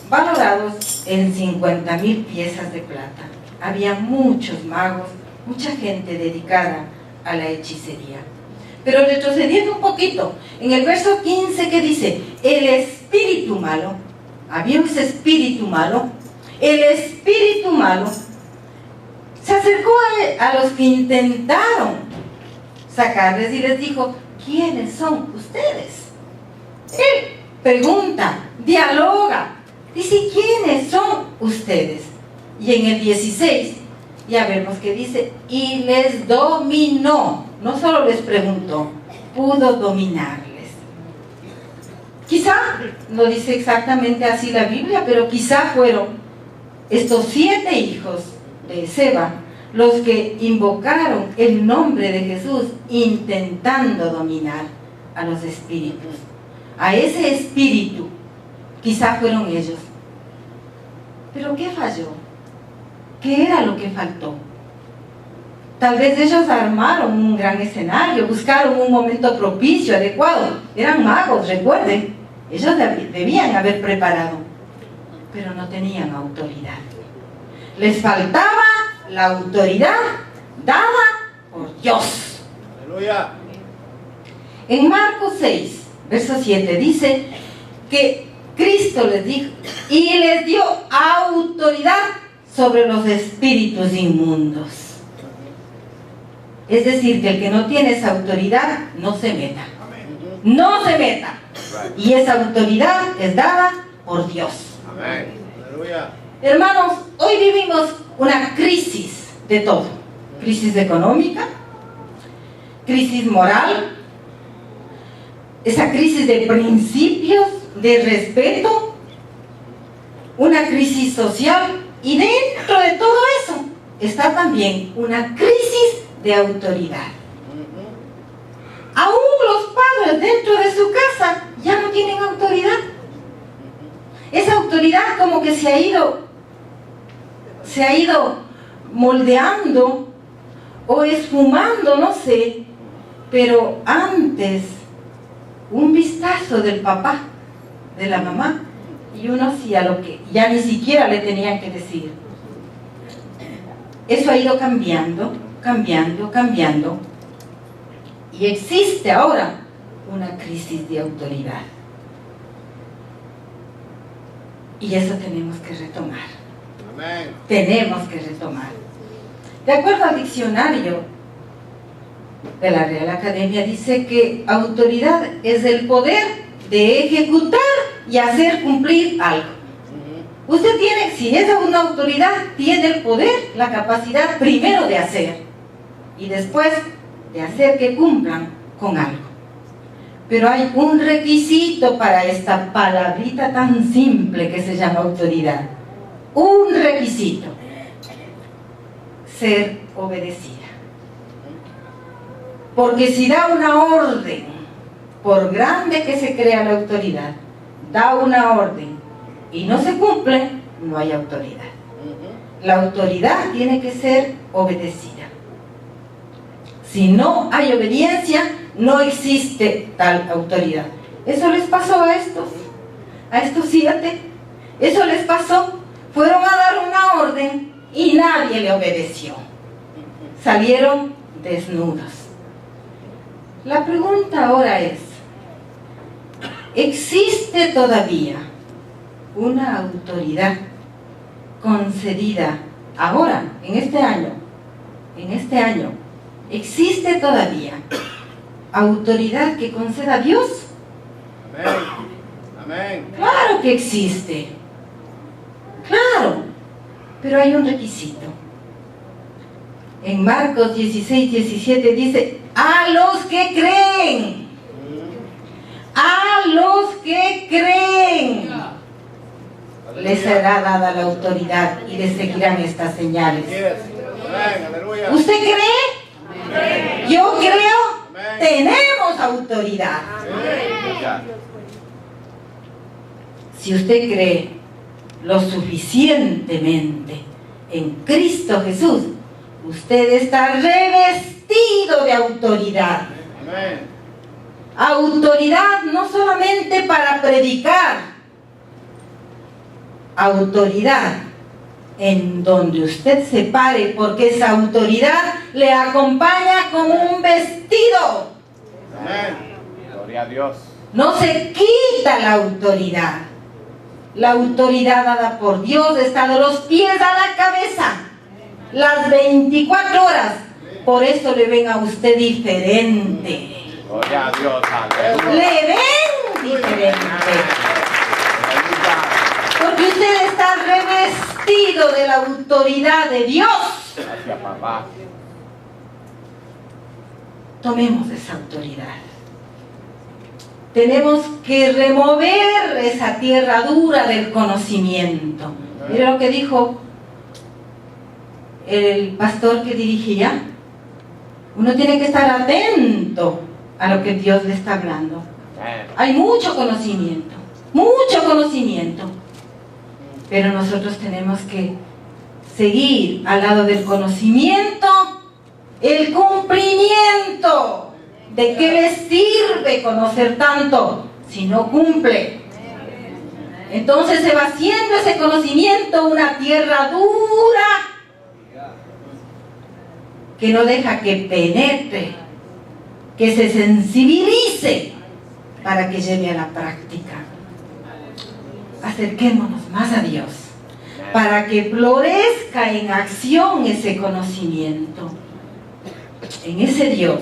valorados en 50,000 piezas de plata. Había muchos magos, mucha gente dedicada a la hechicería. Pero retrocediendo un poquito, en el verso 15 que dice, el espíritu malo, había un espíritu malo, el espíritu malo se acercó a los que intentaron sacarles y les dijo: ¿quiénes son ustedes? Él pregunta, dialoga, dice: ¿quiénes son ustedes? Y en el 16 ya vemos que dice: y les dominó. No solo les preguntó, pudo dominarles. Quizá, no dice exactamente así la Biblia, pero quizá fueron estos 7 hijos de Seba los que invocaron el nombre de Jesús intentando dominar a los espíritus. A ese espíritu, quizá fueron ellos. ¿Pero qué falló? ¿Qué era lo que faltó? Tal vez ellos armaron un gran escenario, buscaron un momento propicio, adecuado. Eran magos, recuerden. Ellos debían haber preparado, pero no tenían autoridad. Les faltaba la autoridad dada por Dios. Aleluya. En Marcos 6, verso 7 dice que Cristo les dijo y les dio autoridad sobre los espíritus inmundos. Es decir, que el que no tiene esa autoridad no se meta. No se meta. Y esa autoridad es dada por Dios. Amén. Hermanos, hoy vivimos una crisis de todo. Crisis económica, crisis moral, esa crisis de principios, de respeto, una crisis social, y dentro de todo eso está también una crisis de autoridad. Aún los padres dentro de su casa ya no tienen autoridad. Esa autoridad como que se ha ido moldeando o esfumando, no sé, pero antes un vistazo del papá, de la mamá, y uno hacía lo que ya ni siquiera le tenían que decir. Eso ha ido cambiando, cambiando, cambiando, y existe ahora una crisis de autoridad. Y eso tenemos que retomar. Amén. Tenemos que retomar. De acuerdo al diccionario de la Real Academia, dice que autoridad es el poder de ejecutar y hacer cumplir algo. Usted tiene, si es una autoridad, tiene el poder, la capacidad primero de hacer y después de hacer que cumplan con algo. Pero hay un requisito para esta palabrita tan simple que se llama autoridad. Un requisito: ser obedecida. Porque si da una orden, por grande que se crea la autoridad, da una orden y no se cumple, no hay autoridad. La autoridad tiene que ser obedecida. Si no hay obediencia, no existe tal autoridad. Eso les pasó a estos 7. Eso les pasó. Fueron a dar una orden y nadie le obedeció. Salieron desnudos. La pregunta ahora es: ¿existe todavía una autoridad concedida ahora, en este año? ¿Existe todavía autoridad que conceda Dios? Amén. Amén. Claro que existe. Claro. Pero hay un requisito. En Marcos 16:17 dice: a los que creen. A los que creen les será dada la autoridad y les seguirán estas señales. ¿Usted cree? Yo creo. Tenemos autoridad. Si usted cree lo suficientemente en Cristo Jesús, usted está revestido de autoridad. Autoridad no solamente para predicar, autoridad en donde usted se pare, porque esa autoridad le acompaña con un vestido. Amén. Gloria a Dios. No se quita la autoridad. La autoridad dada por Dios está de los pies a la cabeza, las 24 horas. Por eso le ven a usted diferente. Gloria a Dios. Aleluya. Le ven diferente. Porque usted está revestido de la autoridad de Dios. Gracias, papá. Tomemos esa autoridad. Tenemos que remover esa tierra dura del conocimiento. Mire lo que dijo el pastor que dirigía. Uno tiene que estar atento a lo que Dios le está hablando. Hay mucho conocimiento, pero nosotros tenemos que seguir al lado del conocimiento el cumplimiento. ¿De qué le sirve conocer tanto si no cumple? Entonces se va haciendo ese conocimiento una tierra dura que no deja que penetre, que se sensibilice para que lleve a la práctica. Acerquémonos más a Dios para que florezca en acción ese conocimiento, en ese Dios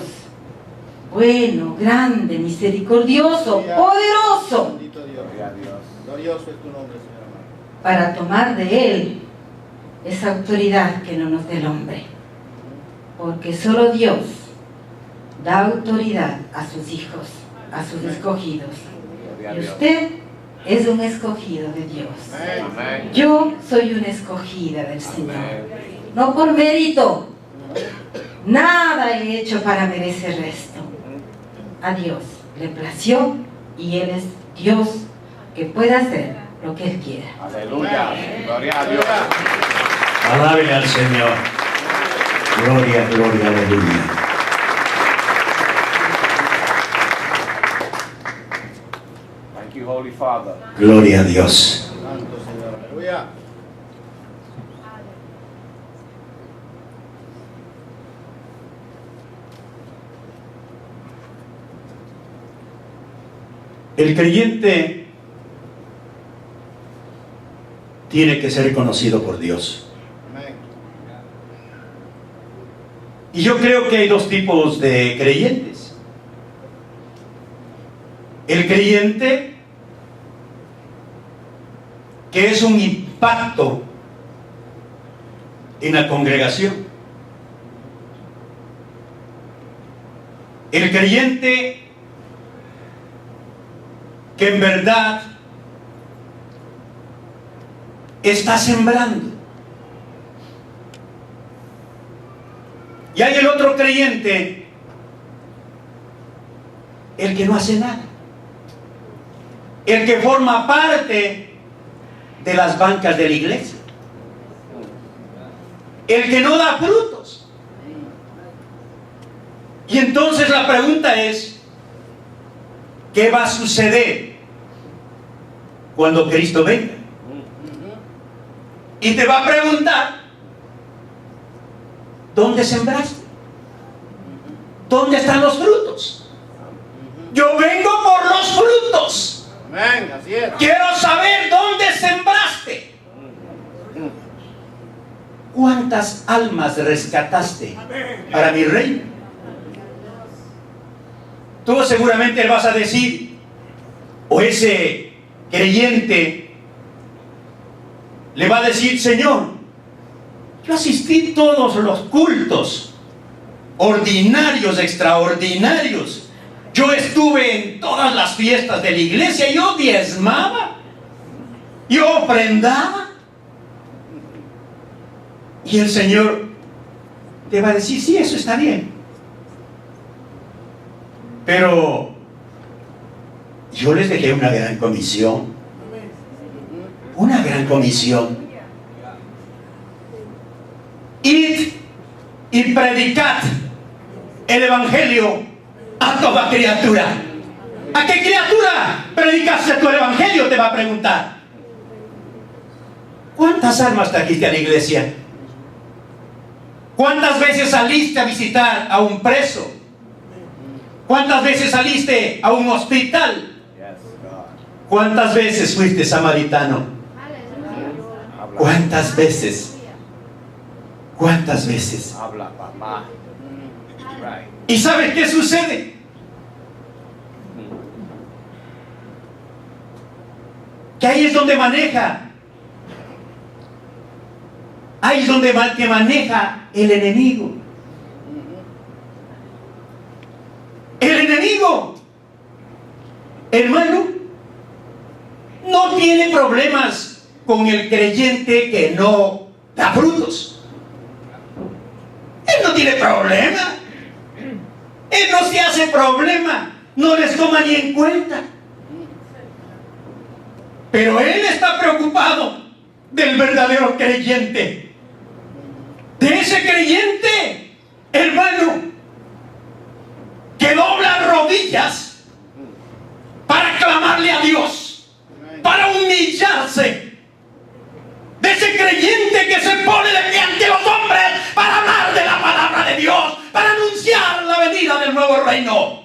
bueno, grande, misericordioso, poderoso. Bendito Dios. Glorioso es tu nombre, Señor amado. para tomar de Él esa autoridad que no nos dé el hombre. Porque solo Dios da autoridad a sus hijos, a sus escogidos. Y usted es un escogido de Dios. Amén. Yo soy una escogida del Señor. No por mérito. Nada he hecho para merecer esto. A Dios le plació y Él es Dios que puede hacer lo que Él quiera. Aleluya. Gloria a Dios. Alábele al Señor. Gloria, gloria, aleluya. Thank you, Holy Father. Gloria a Dios. Santo Señor. Aleluya. El creyente tiene que ser conocido por Dios. Amén. Y yo creo que hay dos tipos de creyentes. El creyente que es un impacto en la congregación. El creyente que en verdad está sembrando. Y hay el otro creyente, el que no hace nada, el que forma parte de las bancas de la iglesia, el que no da frutos. Y entonces la pregunta es, ¿qué va a suceder cuando Cristo venga? Y te va a preguntar, ¿dónde sembraste? ¿Dónde están los frutos? Yo vengo por los frutos. Amén. Así es. Quiero saber dónde sembraste. ¿Cuántas almas rescataste para mi reino? Tú seguramente le vas a decir, o ese creyente le va a decir, Señor, yo asistí todos los cultos ordinarios, extraordinarios. Yo estuve en todas las fiestas de la iglesia, yo diezmaba, yo ofrendaba. Y el Señor te va a decir, sí, eso está bien. Pero yo les dejé una gran comisión. Una gran comisión. Id y predicad el evangelio a toda criatura. ¿A qué criatura predicaste tú el evangelio? Te va a preguntar. ¿Cuántas almas trajiste a la iglesia? ¿Cuántas veces saliste a visitar a un preso? ¿Cuántas veces saliste a un hospital? ¿Cuántas veces fuiste samaritano? ¿Cuántas veces? ¿Cuántas veces? Habla, papá. Right. ¿Y sabes qué sucede? Que ahí es donde maneja. Ahí es donde que maneja el enemigo. El enemigo, hermano, no tiene problemas con el creyente que no da frutos. Él no tiene problema. Él no se hace problema. No les toma ni en cuenta. Pero él está preocupado del verdadero creyente. De ese creyente, hermano, que dobla rodillas para clamarle a Dios, para humillarse. De ese creyente que se pone de pie ante los hombres para hablar de la palabra de Dios, para anunciar la venida del nuevo reino.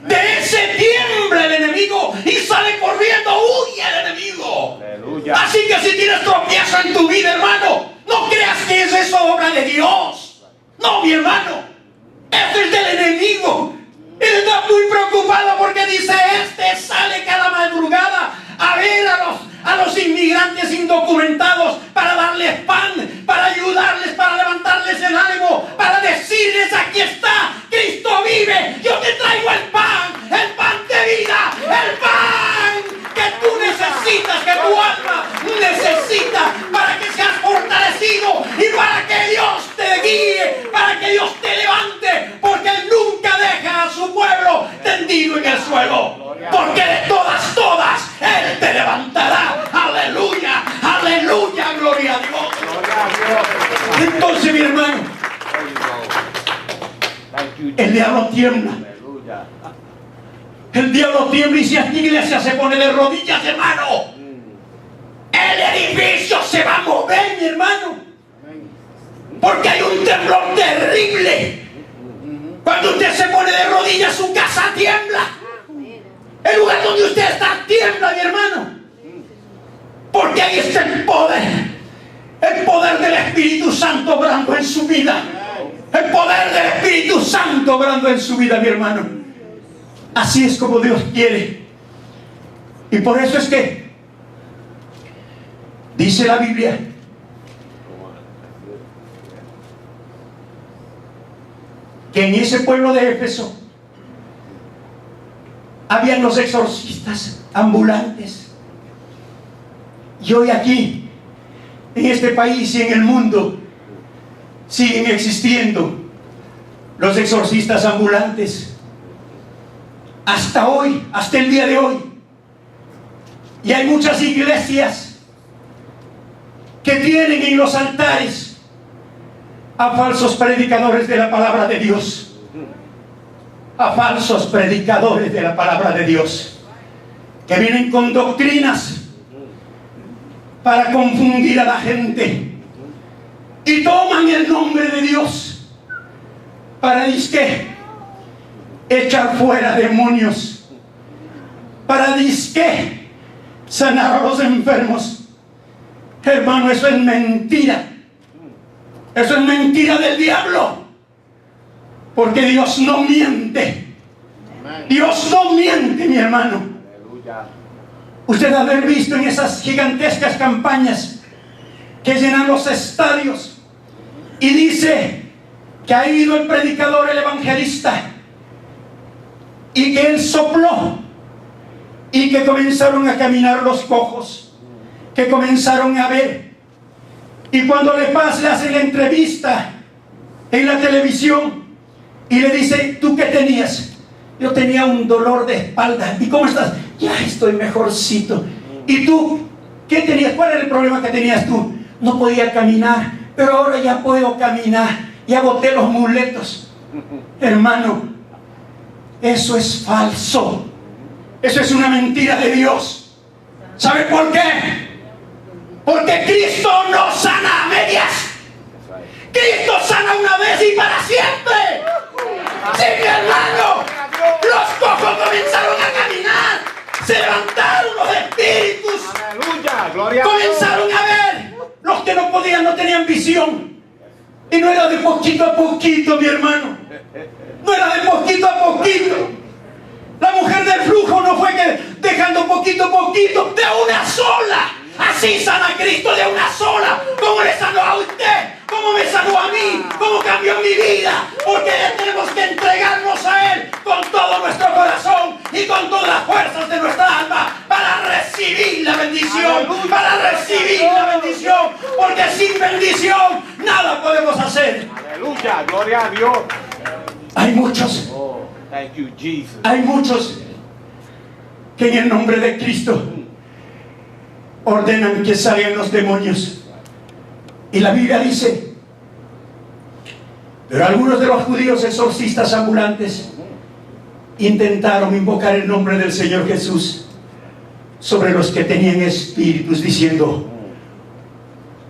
De ese tiembla el enemigo y sale corriendo, huye el enemigo. Aleluya. Así que si tienes tropiezo en tu vida, hermano, no creas que es eso obra de Dios. No, mi hermano, eso es del enemigo. Él está muy preocupado porque dice, sale cada madrugada a ver a los inmigrantes indocumentados El pan que tú necesitas, que tu alma necesita para que seas fortalecido y para que Dios te guíe, para que Dios te levante, porque Él nunca deja a su pueblo tendido en el suelo, porque de todas Él te levantará. Aleluya, aleluya, gloria a Dios. Entonces, mi hermano, el diablo tiembla. El diablo tiembla, y si esta iglesia se pone de rodillas, hermano, el edificio se va a mover, mi hermano, porque hay un temblor terrible. Cuando usted se pone de rodillas, su casa tiembla. El lugar donde usted está tiembla, mi hermano, porque ahí está el poder del Espíritu Santo obrando en su vida. El poder del Espíritu Santo obrando en su vida, mi hermano. Así es como Dios quiere. Y por eso es que dice la Biblia que en ese pueblo de Éfeso habían los exorcistas ambulantes. Y hoy aquí, en este país y en el mundo, siguen existiendo los exorcistas ambulantes. Hasta hoy, hasta el día de hoy. Y hay muchas iglesias que tienen en los altares a falsos predicadores de la palabra de Dios. A falsos predicadores de la palabra de Dios, que vienen con doctrinas para confundir a la gente, y toman el nombre de Dios para disque echar fuera demonios, para disque sanar a los enfermos. Hermano, eso es mentira. Eso es mentira del diablo, porque Dios no miente. Dios no miente, mi hermano. Usted ha de haber visto en esas gigantescas campañas que llenan los estadios, y dice que ha ido el predicador, el evangelista, y que él sopló, y que comenzaron a caminar los cojos, que comenzaron a ver. Y cuando le hace la entrevista en la televisión y le dice: ¿tú qué tenías? Yo tenía un dolor de espalda. ¿Y cómo estás? Ya estoy mejorcito. ¿Y tú qué tenías? ¿Cuál era el problema que tenías tú? No podía caminar, pero ahora ya puedo caminar, ya boté los muletos. Hermano, eso es falso. Eso es una mentira de Dios. ¿Sabe por qué? Porque Cristo no sana a medias. Cristo sana una vez y para siempre. Sí, mi hermano, los cojos comenzaron a caminar, se levantaron los espíritus. Aleluya, gloria a Dios. Comenzaron a ver. Los que no podían, no tenían visión. Y no era de poquito a poquito, mi hermano. No era de poquito a poquito. La mujer del flujo no fue que dejando poquito a poquito, de una sola. Así sana Cristo, de una sola. Como le sanó a usted, como me sanó a mí, como cambió mi vida. Porque tenemos que entregarnos a Él con todo nuestro corazón y con todas las fuerzas de nuestra alma para recibir la bendición. Para recibir la bendición. Porque sin bendición nada podemos hacer. Aleluya, gloria a Dios. Hay muchos. Oh, thank you, Jesus. Hay muchos que en el nombre de Cristo ordenan que salgan los demonios. Y la Biblia dice: pero algunos de los judíos exorcistas ambulantes intentaron invocar el nombre del Señor Jesús sobre los que tenían espíritus, diciendo: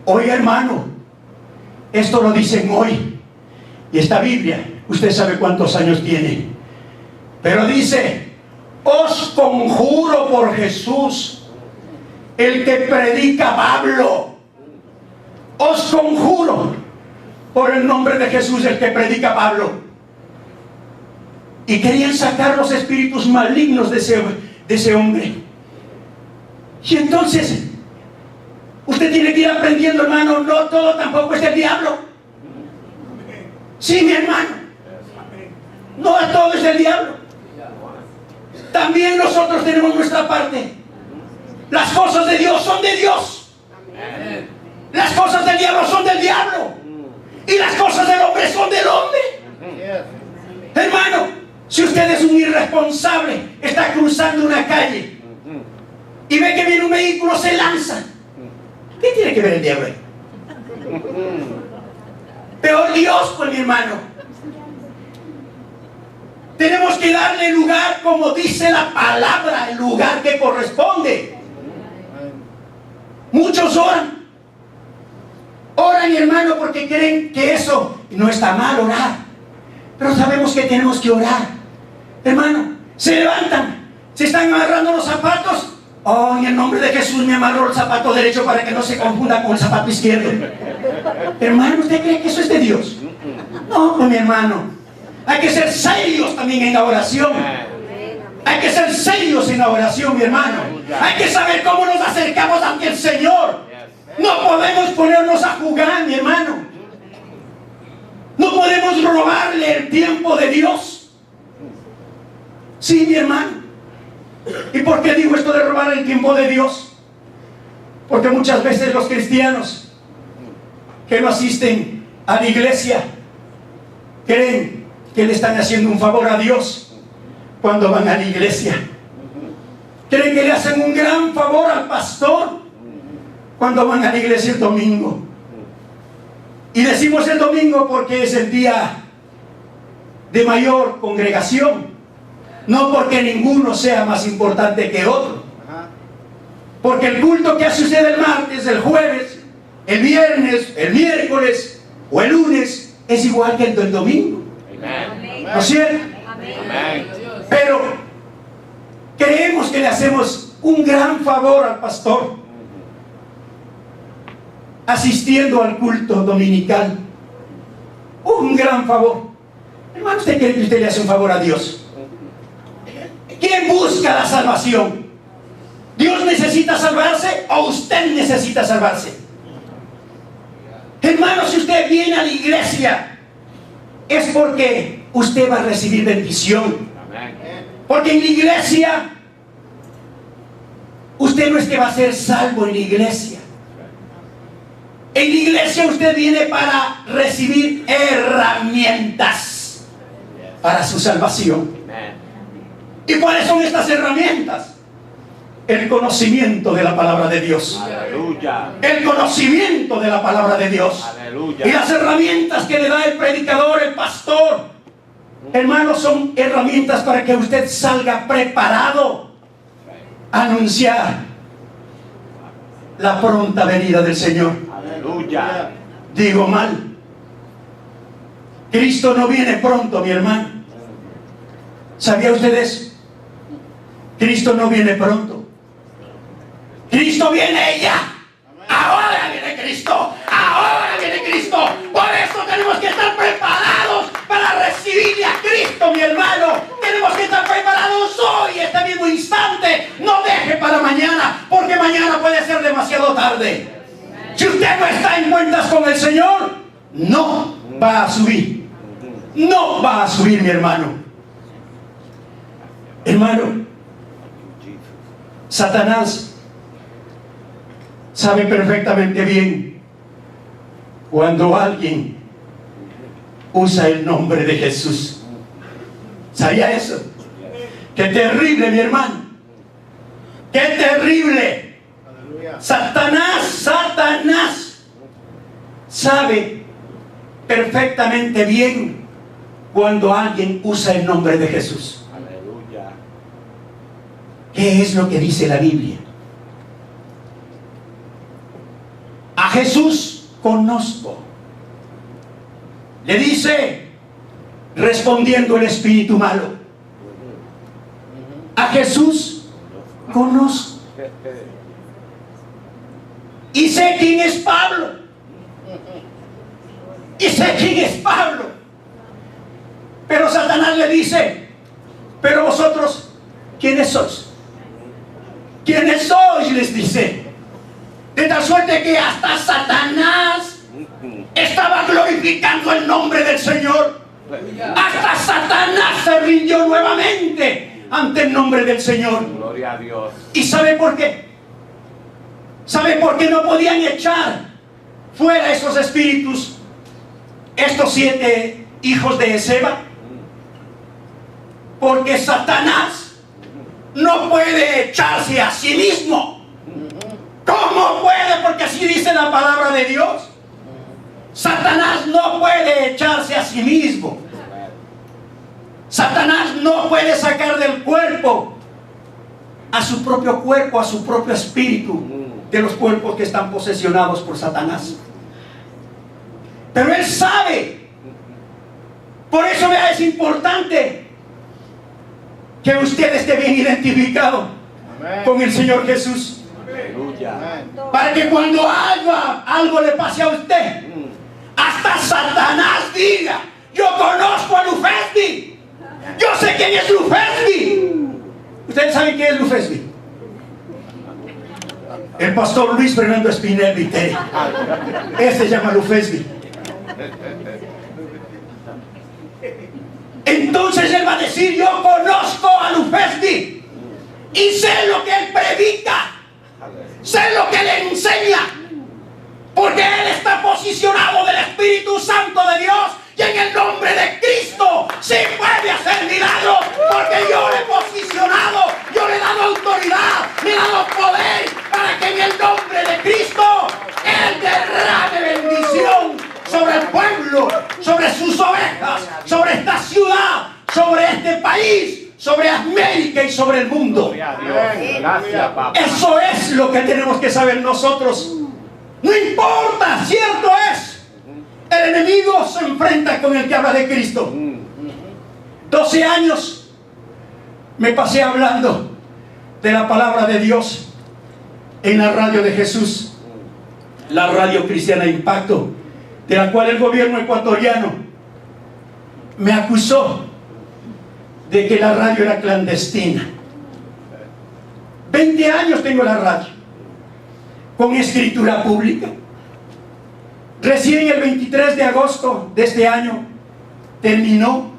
oiga, hermano, esto lo dicen hoy. Y esta Biblia, usted sabe cuántos años tiene, pero dice: os conjuro por Jesús, el que predica Pablo. Os conjuro por el nombre de Jesús, el que predica Pablo. Y querían sacar los espíritus malignos de ese hombre. Y entonces usted tiene que ir aprendiendo, hermano. No todo tampoco es el diablo. Sí, mi hermano, no todo es el diablo. también nosotros tenemos nuestra parte. Las cosas de Dios son de Dios. Las cosas del diablo son del diablo. Y las cosas del hombre son del hombre. Hermano, si usted es un irresponsable, está cruzando una calle y ve que viene un vehículo, se lanza. ¿Qué tiene que ver el diablo ahí? Peor Dios, pues, mi hermano. Tenemos que darle el lugar, como dice la palabra, el lugar que corresponde. Muchos oran. Oran, mi hermano, porque creen que eso no está mal, orar. Pero sabemos que tenemos que orar. Hermano, se levantan, se están agarrando los zapatos. Oh, en el nombre de Jesús me amarró el zapato derecho para que no se confunda con el zapato izquierdo. Hermano, ¿usted cree que eso es de Dios? No, pues, mi hermano. Hay que ser serios también en la oración. Hay que ser serios en la oración, mi hermano. Hay que saber cómo nos acercamos ante el Señor. No podemos ponernos a jugar, mi hermano. No podemos robarle el tiempo de Dios. Sí, mi hermano. ¿Y por qué digo esto de robar el tiempo de Dios? Porque muchas veces los cristianos que no asisten a la iglesia creen que le están haciendo un favor a Dios cuando van a la iglesia. Creen que le hacen un gran favor al pastor cuando van a la iglesia el domingo. Y decimos el domingo porque es el día de mayor congregación, no porque ninguno sea más importante que otro. Porque el culto que hace usted el martes, el jueves, el viernes, el miércoles o el lunes es igual que el del domingo. ¿No es cierto? Pero creemos que le hacemos un gran favor al pastor asistiendo al culto dominical. Un gran favor. Hermano, ¿usted cree que usted le hace un favor a Dios? ¿Quién busca la salvación? ¿Dios necesita salvarse o usted necesita salvarse? Hermano, si usted viene a la iglesia es porque usted va a recibir bendición. Porque en la iglesia usted no es que va a ser salvo en la iglesia. En la iglesia usted viene para recibir herramientas para su salvación. ¿Y cuáles son estas herramientas? El conocimiento de la palabra de Dios. Aleluya. El conocimiento de la palabra de Dios. Aleluya. Y las herramientas que le da el predicador, el pastor, hermanos, son herramientas para que usted salga preparado a anunciar la pronta venida del Señor. Aleluya. Digo mal. Cristo no viene pronto, mi hermano. ¿Sabía usted eso? Cristo no viene pronto. Cristo viene ya. Ahora viene Cristo. Ahora viene Cristo. Por eso tenemos que estar preparados para recibirle a Cristo, mi hermano. Tenemos que estar preparados hoy, este mismo instante. No deje para mañana, porque mañana puede ser demasiado tarde. Si usted no está en cuentas con el Señor, no va a subir. No va a subir, mi hermano. Hermano, Satanás sabe perfectamente bien cuando alguien usa el nombre de Jesús. ¿Sabía eso? ¡Qué terrible, mi hermano! ¡Qué terrible! Satanás sabe perfectamente bien cuando alguien usa el nombre de Jesús. ¿Qué es lo que dice la Biblia? A Jesús conozco. Le dice, respondiendo el espíritu malo. A Jesús conozco. Y sé quién es Pablo. Y sé quién es Pablo. Pero Satanás le dice, pero vosotros, ¿quiénes sois? ¿Quiénes sois? Les dice. De tal suerte que hasta Satanás estaba glorificando el nombre del Señor. Hasta Satanás se rindió nuevamente ante el nombre del Señor. Gloria a Dios. ¿Y sabe por qué? ¿Sabe por qué no podían echar fuera esos espíritus, estos 7 hijos de Ezeba? Porque Satanás no puede echarse a sí mismo. ¿Cómo puede? Porque así dice la palabra de Dios. Satanás no puede echarse a sí mismo. Satanás no puede sacar del cuerpo a su propio cuerpo, a su propio espíritu, de los cuerpos que están posesionados por Satanás. Pero él sabe. Por eso, vea, es importante que usted esté bien identificado con el Señor Jesús. Aleluya. Para que cuando algo le pase a usted, hasta Satanás diga: yo conozco a Lufesbi, yo sé quién es Lufesbi. ¿Ustedes saben quién es Lufesbi? El pastor Luis Fernando Espinel Viteri. Este se llama Lufesbi. Entonces él va a decir: yo conozco a Lufesbi y sé lo que él predica, sé lo que él enseña, porque él está posicionado del Espíritu Santo de Dios, y en el nombre de Cristo sí puede hacer milagros, porque yo le he posicionado, yo le he dado autoridad, le he dado poder, para que en el nombre de Cristo él derrame bendición sobre el pueblo, sobre sus ovejas, sobre esta ciudad, sobre este país, sobre América y sobre el mundo. Gloria a Dios. Gracias, papá. Eso es lo que tenemos que saber nosotros. No importa, cierto es, el enemigo se enfrenta con el que habla de Cristo. 12 años me pasé hablando de la palabra de Dios en la radio de Jesús, la radio cristiana Impacto, de la cual el gobierno ecuatoriano me acusó de que la radio era clandestina. 20 años tengo la radio, con escritura pública. Recién el 23 de agosto de este año terminó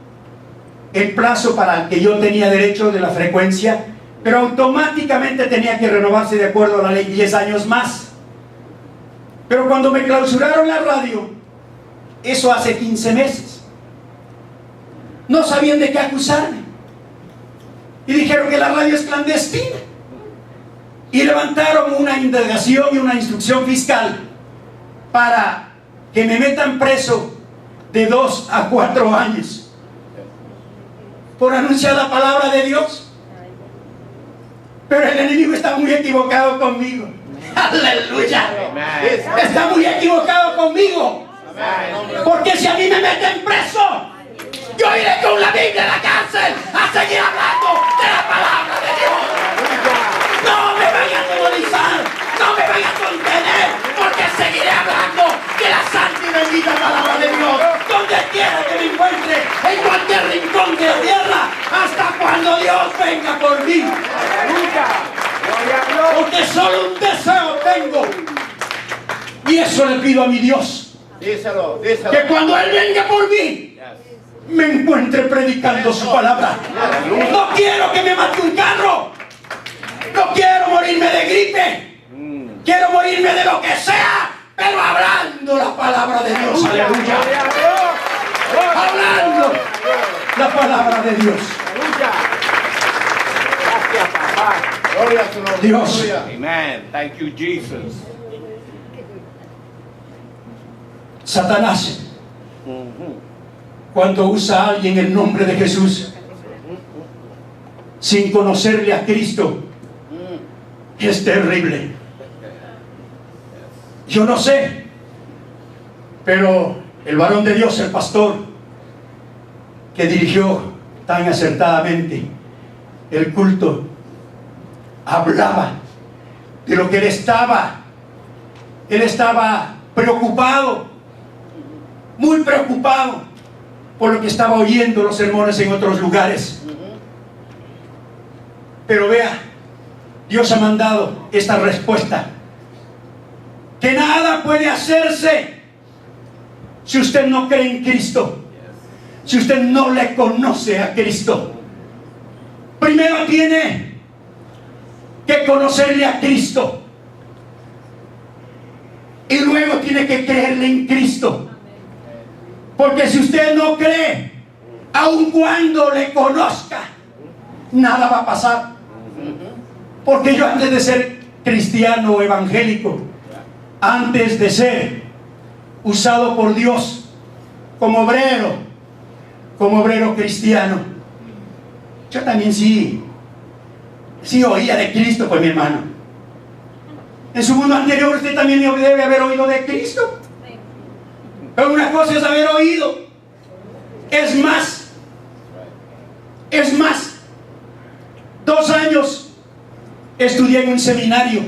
el plazo para que yo tenía derecho de la frecuencia, pero automáticamente tenía que renovarse de acuerdo a la ley 10 años más. Pero cuando me clausuraron la radio, eso hace 15 meses, no sabían de qué acusarme y dijeron que la radio es clandestina, y levantaron una indagación y una instrucción fiscal para que me metan preso de 2 a 4 años por anunciar la palabra de Dios. Pero el enemigo está muy equivocado conmigo. Aleluya. Está muy equivocado conmigo, porque si a mí me meten preso, yo iré con la Biblia a la cárcel a seguir hablando de la palabra de Dios. No me vayan a demonizar, no me vayan a contener, porque seguiré hablando de la santa y bendita palabra de Dios, donde quiera que me encuentre, en cualquier rincón de la tierra, hasta cuando Dios venga por mí. Porque solo un deseo tengo, y eso le pido a mi Dios: Díselo. que cuando Él venga por mí, me encuentre predicando su palabra. No quiero que me mate un carro, no quiero morirme de gripe, quiero morirme de lo que sea, pero hablando la palabra de Dios. Aleluya. Hablando la palabra de Dios. Gracias, papá. Gloria a su nombre. Dios. Aleluya. Amen. Thank you, Jesus. Satanás, cuando usa a alguien el nombre de Jesús sin conocerle a Cristo, es terrible. Yo no sé, pero el varón de Dios, el pastor que dirigió tan acertadamente el culto, hablaba de lo que él estaba preocupado, muy preocupado por lo que estaba oyendo los sermones en otros lugares. Pero vea, Dios ha mandado esta respuesta: que nada puede hacerse si usted no cree en Cristo, si usted no le conoce a Cristo. Primero tiene que conocerle a Cristo. Y luego tiene que creerle en Cristo. Porque si usted no cree, aun cuando le conozca, nada va a pasar. Porque yo, antes de ser cristiano evangélico, antes de ser usado por Dios como obrero cristiano, yo también sí oía de Cristo, pues, mi hermano. En su mundo anterior usted también debe haber oído de Cristo. Pero una cosa es haber oído. Es más, 2 años estudié en un seminario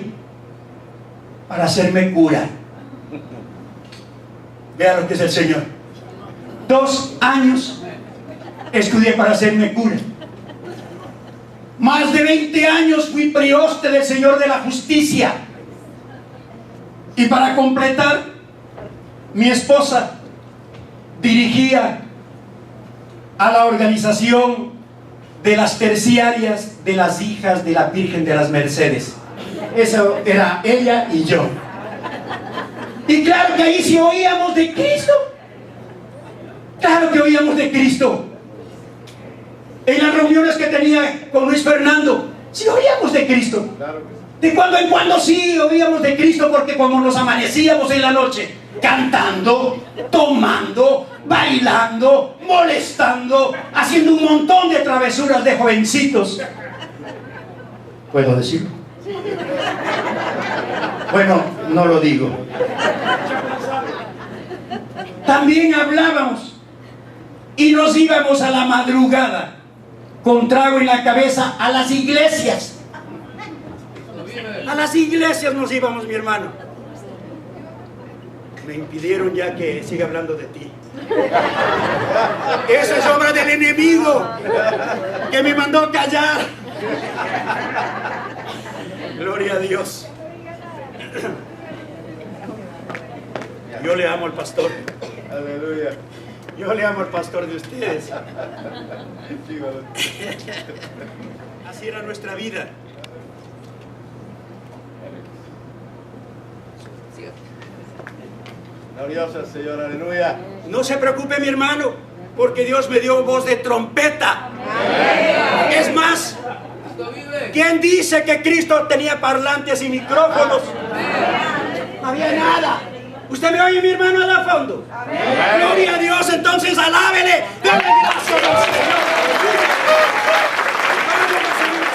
para hacerme cura. Vea lo que es el Señor. 2 años estudié para hacerme cura. Más de 20 años fui prioste del Señor de la Justicia. Y para completar, mi esposa dirigía a la organización de las terciarias de las hijas de la Virgen de las Mercedes. Eso era ella y yo. Y claro que ahí sí oíamos de Cristo. Claro que oíamos de Cristo. En las reuniones que tenía con Luis Fernando, sí oíamos de Cristo. De cuando en cuando sí oíamos de Cristo, porque como nos amanecíamos en la noche cantando, tomando, bailando, molestando, haciendo un montón de travesuras de jovencitos. ¿Puedo decirlo? Bueno, no lo digo. También hablábamos y nos íbamos a la madrugada con trago en la cabeza a las iglesias. A las iglesias nos íbamos, mi hermano. Me impidieron ya que siga hablando de ti. Esa es obra del enemigo que me mandó callar. Gloria a Dios. Yo le amo al pastor. Aleluya. Yo le amo al pastor de ustedes. Así era nuestra vida. Glorioso el Señor, aleluya. No se preocupe, mi hermano, porque Dios me dio voz de trompeta. Amén. Es más, ¿quién dice que Cristo tenía parlantes y micrófonos? Amén. No había nada. ¿Usted me oye, mi hermano, allá a fondo? Amén. Gloria a Dios, entonces alábele. Dale gracias al Señor.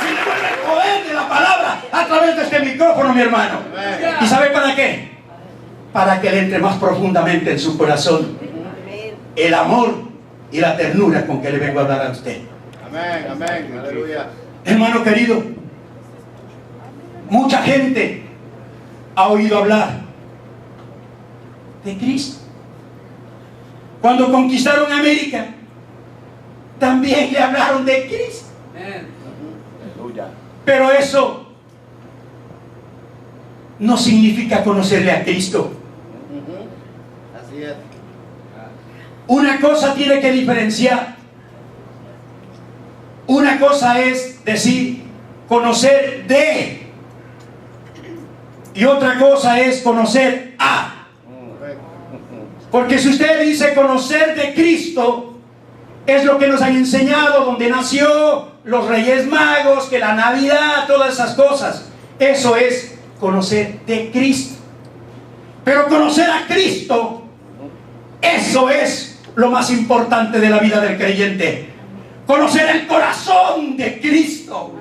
Se le vuelve el poder de la palabra a través de este micrófono, mi hermano. Amén. ¿Y sabe para qué? Para que le entre más profundamente en su corazón el amor y la ternura con que le vengo a hablar a usted. Amén, amén, aleluya. Hermano querido, mucha gente ha oído hablar de Cristo. Cuando conquistaron América, también le hablaron de Cristo. Aleluya. Pero eso no significa conocerle a Cristo. Así es. Una cosa tiene que diferenciar. Una cosa es decir, conocer de. Y otra cosa es conocer a. Porque si usted dice conocer de Cristo, es lo que nos han enseñado, donde nació, los Reyes Magos, que la Navidad, todas esas cosas. Eso es conocer de Cristo. Pero conocer a Cristo, eso es lo más importante de la vida del creyente. Conocer el corazón de Cristo.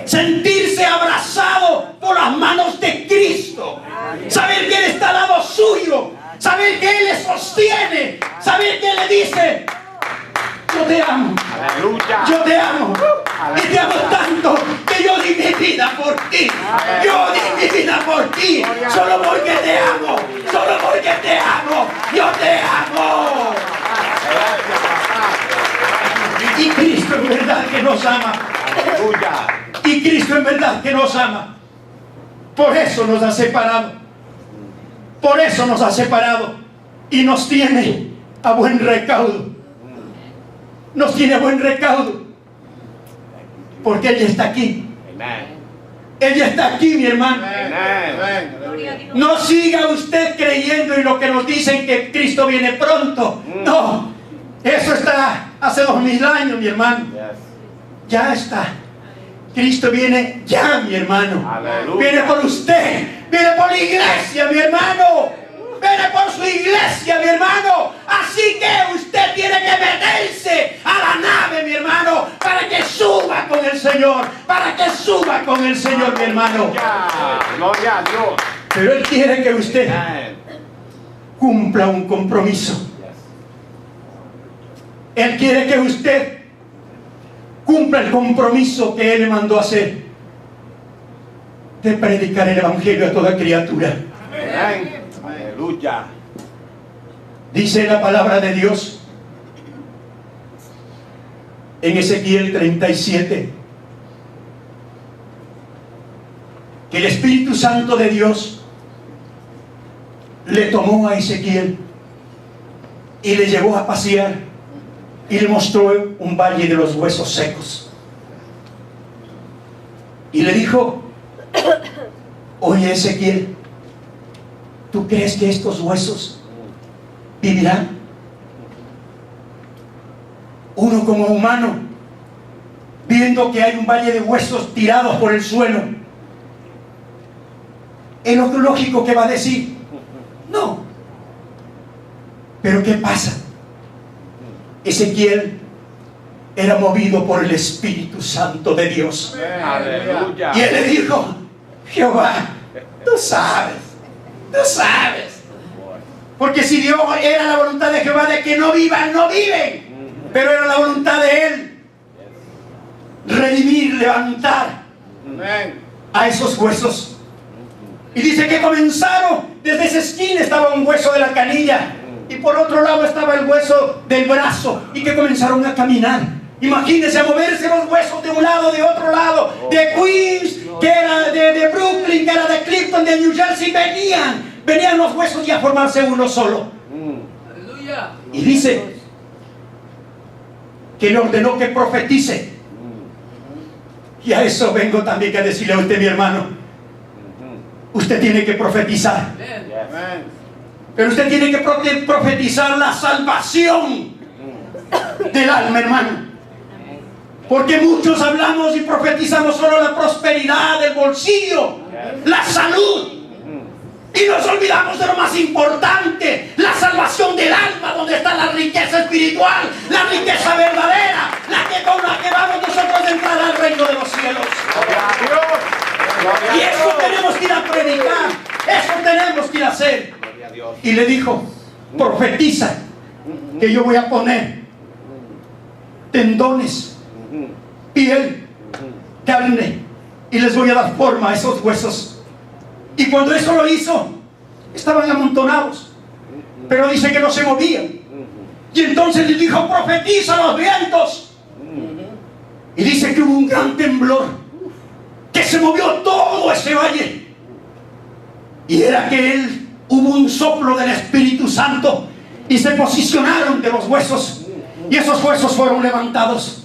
Sentirse abrazado por las manos de Cristo. Saber que Él está al lado suyo. Saber que Él le sostiene. Saber que Él le dice: yo te amo. Aleluya. Yo te amo. Y te amo tanto que yo di mi vida por ti. Yo di mi vida por ti. Solo porque te amo. Solo porque te amo. Yo te amo. Y Cristo en verdad que nos ama. Aleluya. Y Cristo en verdad que nos ama. Por eso nos ha separado. Por eso nos ha separado. Y nos tiene a buen recaudo. Nos tiene a buen recaudo. Porque Él ya está aquí. Amen. Él ya está aquí, mi hermano. Amen. No siga usted creyendo en lo que nos dicen que Cristo viene pronto. No, eso está hace 2000 años, mi hermano. Yes. Ya está. Cristo viene ya, mi hermano. Aleluya. Viene por usted. Viene por la iglesia, mi hermano. Viene por su iglesia, mi hermano. Así que usted tiene que meterse a la nave, mi hermano, para que suba con el Señor. Para que suba con el Señor, mi hermano. Gloria a Dios. Pero Él quiere que usted Amen. cumpla un compromiso. Yes. Él quiere que usted cumpla el compromiso que Él le mandó a hacer, de predicar el Evangelio a toda criatura. Amen. Aleluya. Dice la palabra de Dios en Ezequiel 37 que el Espíritu Santo de Dios le tomó a Ezequiel y le llevó a pasear y le mostró un valle de los huesos secos y le dijo: oye, Ezequiel, ¿tú crees que estos huesos vivirán? Uno como humano, viendo que hay un valle de huesos tirados por el suelo, es lo lógico que va a decir: no. Pero ¿qué pasa? Ezequiel era movido por el Espíritu Santo de Dios. Aleluya. Y él le dijo: Jehová, tú sabes. Porque si Dios era la voluntad de Jehová de que no vivan, no viven. Pero era la voluntad de Él redimir, levantar a esos huesos. Y dice que comenzaron, desde esa esquina estaba un hueso de la canilla y por otro lado estaba el hueso del brazo, y que comenzaron a caminar. Imagínense, a moverse los huesos de un lado, de otro lado, de Queens, que era de Brooklyn, que era de Clifton, de New Jersey, venían los huesos y a formarse uno solo. Y dice que le ordenó que profetice. Y a eso vengo también a decirle a usted, mi hermano: usted tiene que profetizar. Pero usted tiene que profetizar la salvación del alma, hermano. Porque muchos hablamos y profetizamos solo la prosperidad del bolsillo, la salud. Y nos olvidamos de lo más importante: la salvación del alma, donde está la riqueza espiritual, la riqueza verdadera, con la que vamos nosotros a entrar al reino de los cielos. Y eso tenemos que ir a predicar, eso tenemos que ir a hacer. Y le dijo: profetiza que yo voy a poner tendones, piel, carne, y les voy a dar forma a esos huesos. Y cuando eso lo hizo, estaban amontonados, pero dice que no se movían. Y entonces le dijo: profetiza los vientos. Y dice que hubo un gran temblor, que se movió todo ese valle. Y era que hubo un soplo del Espíritu Santo y se posicionaron de los huesos. Y esos huesos fueron levantados.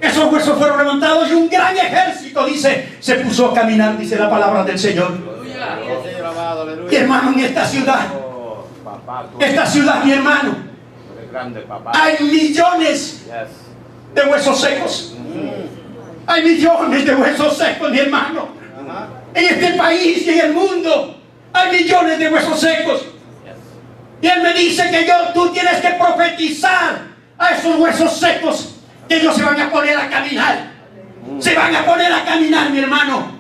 Esos huesos fueron levantados y un gran ejército, dice, se puso a caminar, dice la palabra del Señor. Y hermano, en esta ciudad, mi hermano, hay millones de huesos secos. Hay millones de huesos secos, mi hermano. En este país y en el mundo hay millones de huesos secos. Y Él me dice que tú tienes que profetizar a esos huesos secos, que ellos se van a poner a caminar. Se van a poner a caminar, mi hermano.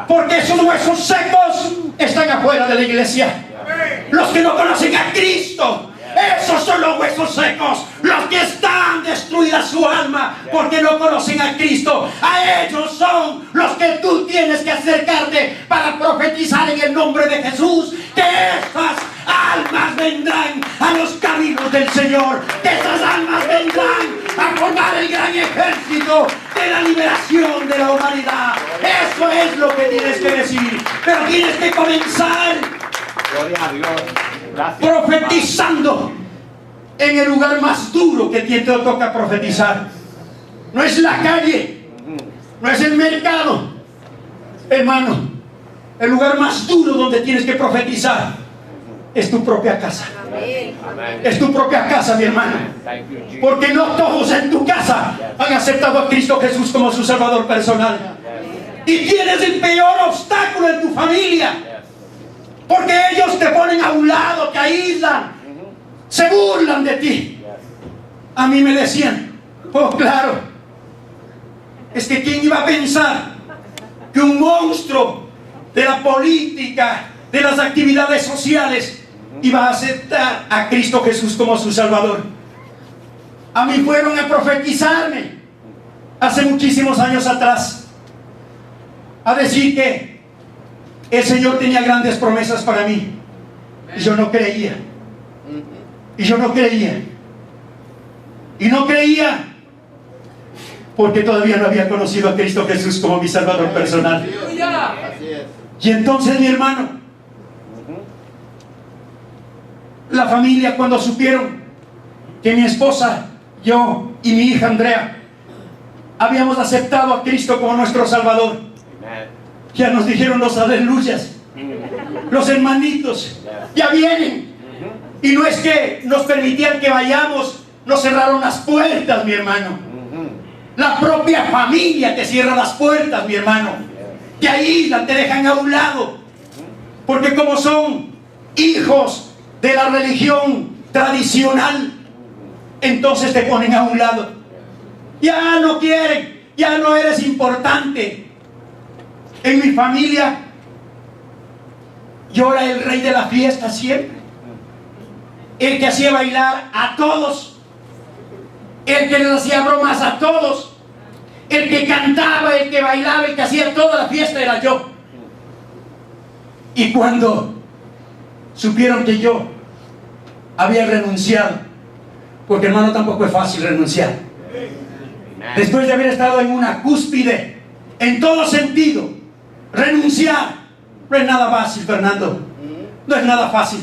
Porque esos huesos secos están afuera de la iglesia. Los que no conocen a Cristo, esos son los huesos secos, los que están destruida su alma porque no conocen a Cristo. A ellos son los que tú tienes que acercarte para profetizar en el nombre de Jesús, que estas almas vendrán a los caminos del Señor, que estas almas vendrán a formar el gran ejército de la liberación de la humanidad. Eso es lo que tienes que decir, pero tienes que comenzar profetizando en el lugar más duro que te toca profetizar. No es la calle, no es el mercado, hermano. El lugar más duro donde tienes que profetizar es tu propia casa. Es tu propia casa, mi hermano. Porque no todos en tu casa han aceptado a Cristo Jesús como su Salvador personal. Y tienes el peor obstáculo en tu familia. Porque ellos te ponen a un lado, te aíslan, se burlan de ti. A mí me decían, oh claro, es que ¿quién iba a pensar que un monstruo de la política, de las actividades sociales, iba a aceptar a Cristo Jesús como su Salvador? A mí fueron a profetizarme hace muchísimos años atrás, a decir que el Señor tenía grandes promesas para mí. Y yo no creía. Y yo no creía. Y no creía porque todavía no había conocido a Cristo Jesús como mi Salvador personal. Y entonces, mi hermano, la familia, cuando supieron que mi esposa, yo y mi hija Andrea habíamos aceptado a Cristo como nuestro Salvador, ya nos dijeron los aleluyas, los hermanitos ya vienen. Y no es que nos permitían que vayamos, nos cerraron las puertas, mi hermano. La propia familia te cierra las puertas, mi hermano. Te aíslan, te dejan a un lado. Porque como son hijos de la religión tradicional, entonces te ponen a un lado. Ya no quieren, ya no eres importante. En mi familia, yo era el rey de la fiesta siempre. El que hacía bailar a todos, el que les hacía bromas a todos, el que cantaba, el que bailaba, el que hacía toda la fiesta era yo. Y cuando supieron que yo había renunciado, porque hermano, tampoco es fácil renunciar, después de haber estado en una cúspide en todo sentido, renunciar no es nada fácil, Fernando. No es nada fácil.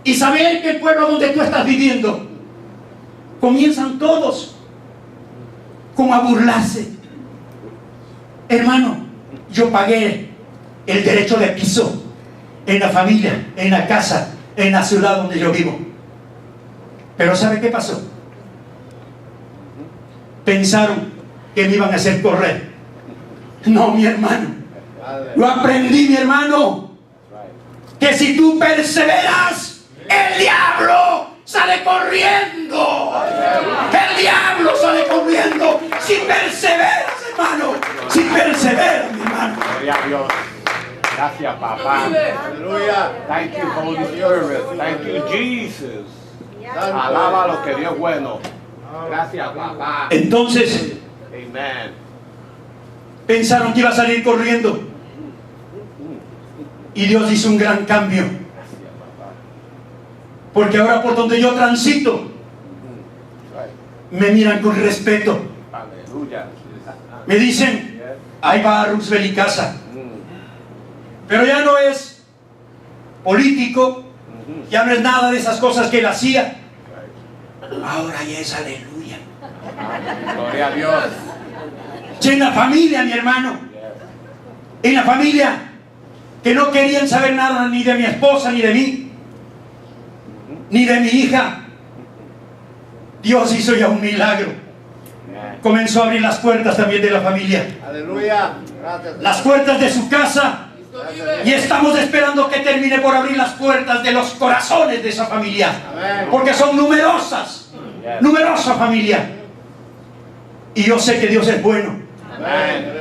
Y saber que el pueblo donde tú estás viviendo comienzan todos como a burlarse. Hermano, yo pagué el derecho de piso en la familia, en la casa, en la ciudad donde yo vivo. Pero ¿sabe qué pasó? Pensaron que me iban a hacer correr. No, mi hermano. Yo aprendí, mi hermano, que si tú perseveras, el diablo sale corriendo. El diablo sale corriendo. Si perseveras, hermano. Si perseveras, mi hermano. Gloria a Dios. Gracias, papá. Aleluya. Thank you, Holy Spirit. Thank you, Jesus. Alaba a lo que Dios es bueno. Gracias, papá. Entonces, Amen. pensaron que iba a salir corriendo. Y Dios hizo un gran cambio. Porque ahora por donde yo transito, me miran con respeto. Aleluya. Me dicen, ahí va Roosevelt y casa. Pero ya no es político, ya no es nada de esas cosas que él hacía. Ahora ya es aleluya. Gloria a Dios. Y en la familia, mi hermano, en la familia, que no querían saber nada ni de mi esposa, ni de mí, ni de mi hija, Dios hizo ya un milagro. Comenzó a abrir las puertas también de la familia. Aleluya. Gracias. Las puertas de su casa. Y estamos esperando que termine por abrir las puertas de los corazones de esa familia. Porque son numerosas. Numerosa familia. Y yo sé que Dios es bueno.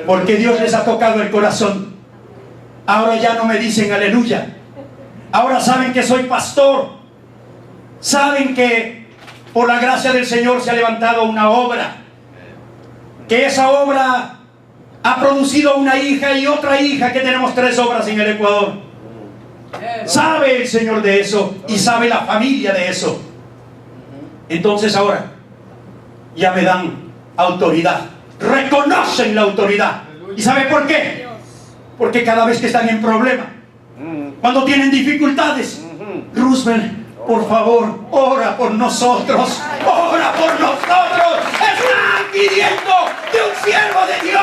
Porque Dios les ha tocado el corazón. Ahora ya no me dicen aleluya. Ahora saben que soy pastor. Saben que por la gracia del Señor se ha levantado una obra. Que esa obra ha producido una hija y otra hija, que tenemos 3 obras en el Ecuador. Sabe el Señor de eso y sabe la familia de eso. Entonces ahora ya me dan autoridad. Reconocen la autoridad. ¿Y sabe por qué? Porque cada vez que están en problema, cuando tienen dificultades, Roosevelt, por favor, ora por nosotros. Ora por nosotros. Están pidiendo de un siervo de Dios.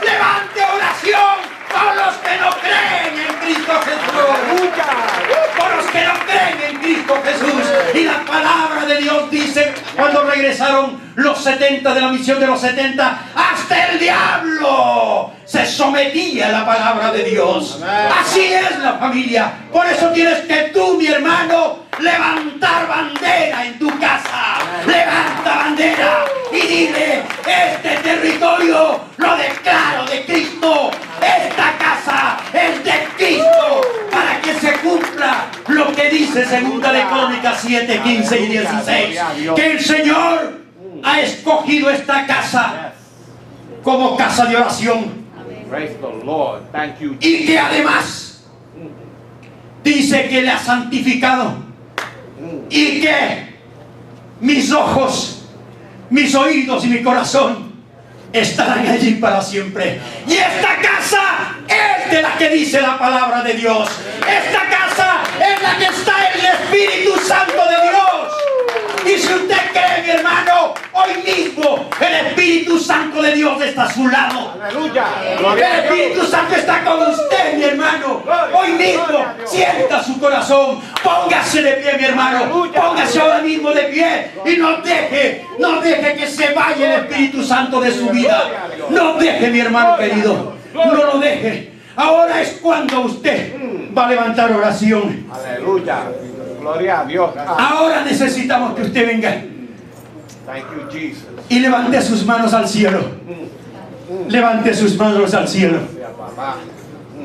Levante oración por los que no creen en Cristo Jesús. Por los que no creen en Cristo Jesús. Y la palabra de Dios dice, cuando regresaron los 70 de la misión de los 70, hasta el diablo se sometía a la palabra de Dios. Así es la familia. Por eso tienes que tú, mi hermano, levantar bandera en tu casa. Levanta bandera y dile: este territorio lo declaro de Cristo. Esta casa es de Cristo, para que se cumpla lo que dice Segunda de Crónicas 7, 15 y 16, que el Señor ha escogido esta casa como casa de oración. Praise the Lord. Thank you. Y que además dice que le ha santificado, y que mis ojos, mis oídos y mi corazón estarán allí para siempre. Y esta casa es de la que dice la palabra de Dios. Esta casa es la que está en el Espíritu Santo de Dios. Y si usted cree, mi hermano, hoy mismo el Espíritu Santo de Dios está a su lado. Aleluya. El Espíritu Santo está con usted, mi hermano. Hoy mismo sienta su corazón. Póngase de pie, mi hermano. Póngase ahora mismo de pie. Y no deje que se vaya el Espíritu Santo de su vida. No deje, mi hermano querido. No lo deje. Ahora es cuando usted va a levantar oración. Aleluya. Gloria a Dios. Ahora necesitamos que usted venga Thank you, Jesus. y levante sus manos al cielo. Levante sus manos al cielo.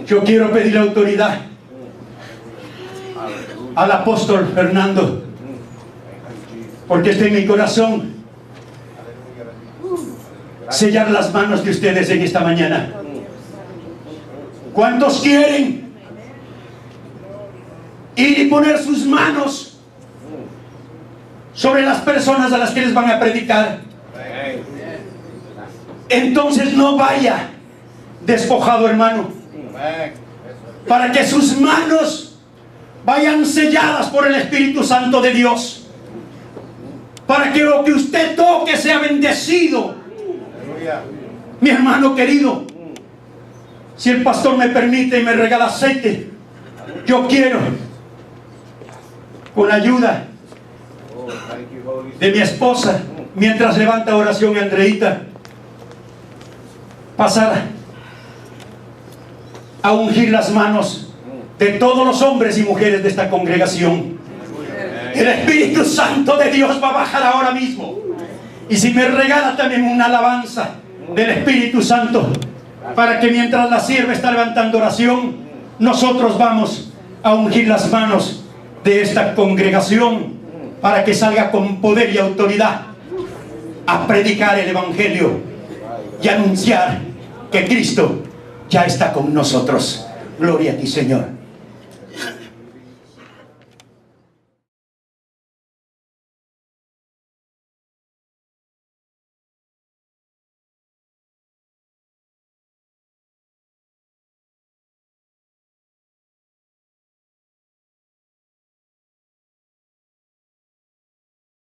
Yo quiero pedir autoridad al apóstol Fernando, porque está en mi corazón sellar las manos de ustedes en esta mañana. ¿Cuántos quieren ir y poner sus manos sobre las personas a las que les van a predicar? Entonces no vaya despojado, hermano, para que sus manos vayan selladas por el Espíritu Santo de Dios, para que lo que usted toque sea bendecido. Mi hermano querido, si el pastor me permite y me regala aceite, yo quiero, con la ayuda de mi esposa, mientras levanta oración Andreita, pasar a ungir las manos de todos los hombres y mujeres de esta congregación. El Espíritu Santo de Dios va a bajar ahora mismo. Y si me regala también una alabanza del Espíritu Santo, para que mientras la sierva está levantando oración, nosotros vamos a ungir las manos de esta congregación, para que salga con poder y autoridad a predicar el Evangelio y anunciar que Cristo ya está con nosotros. Gloria a ti, Señor.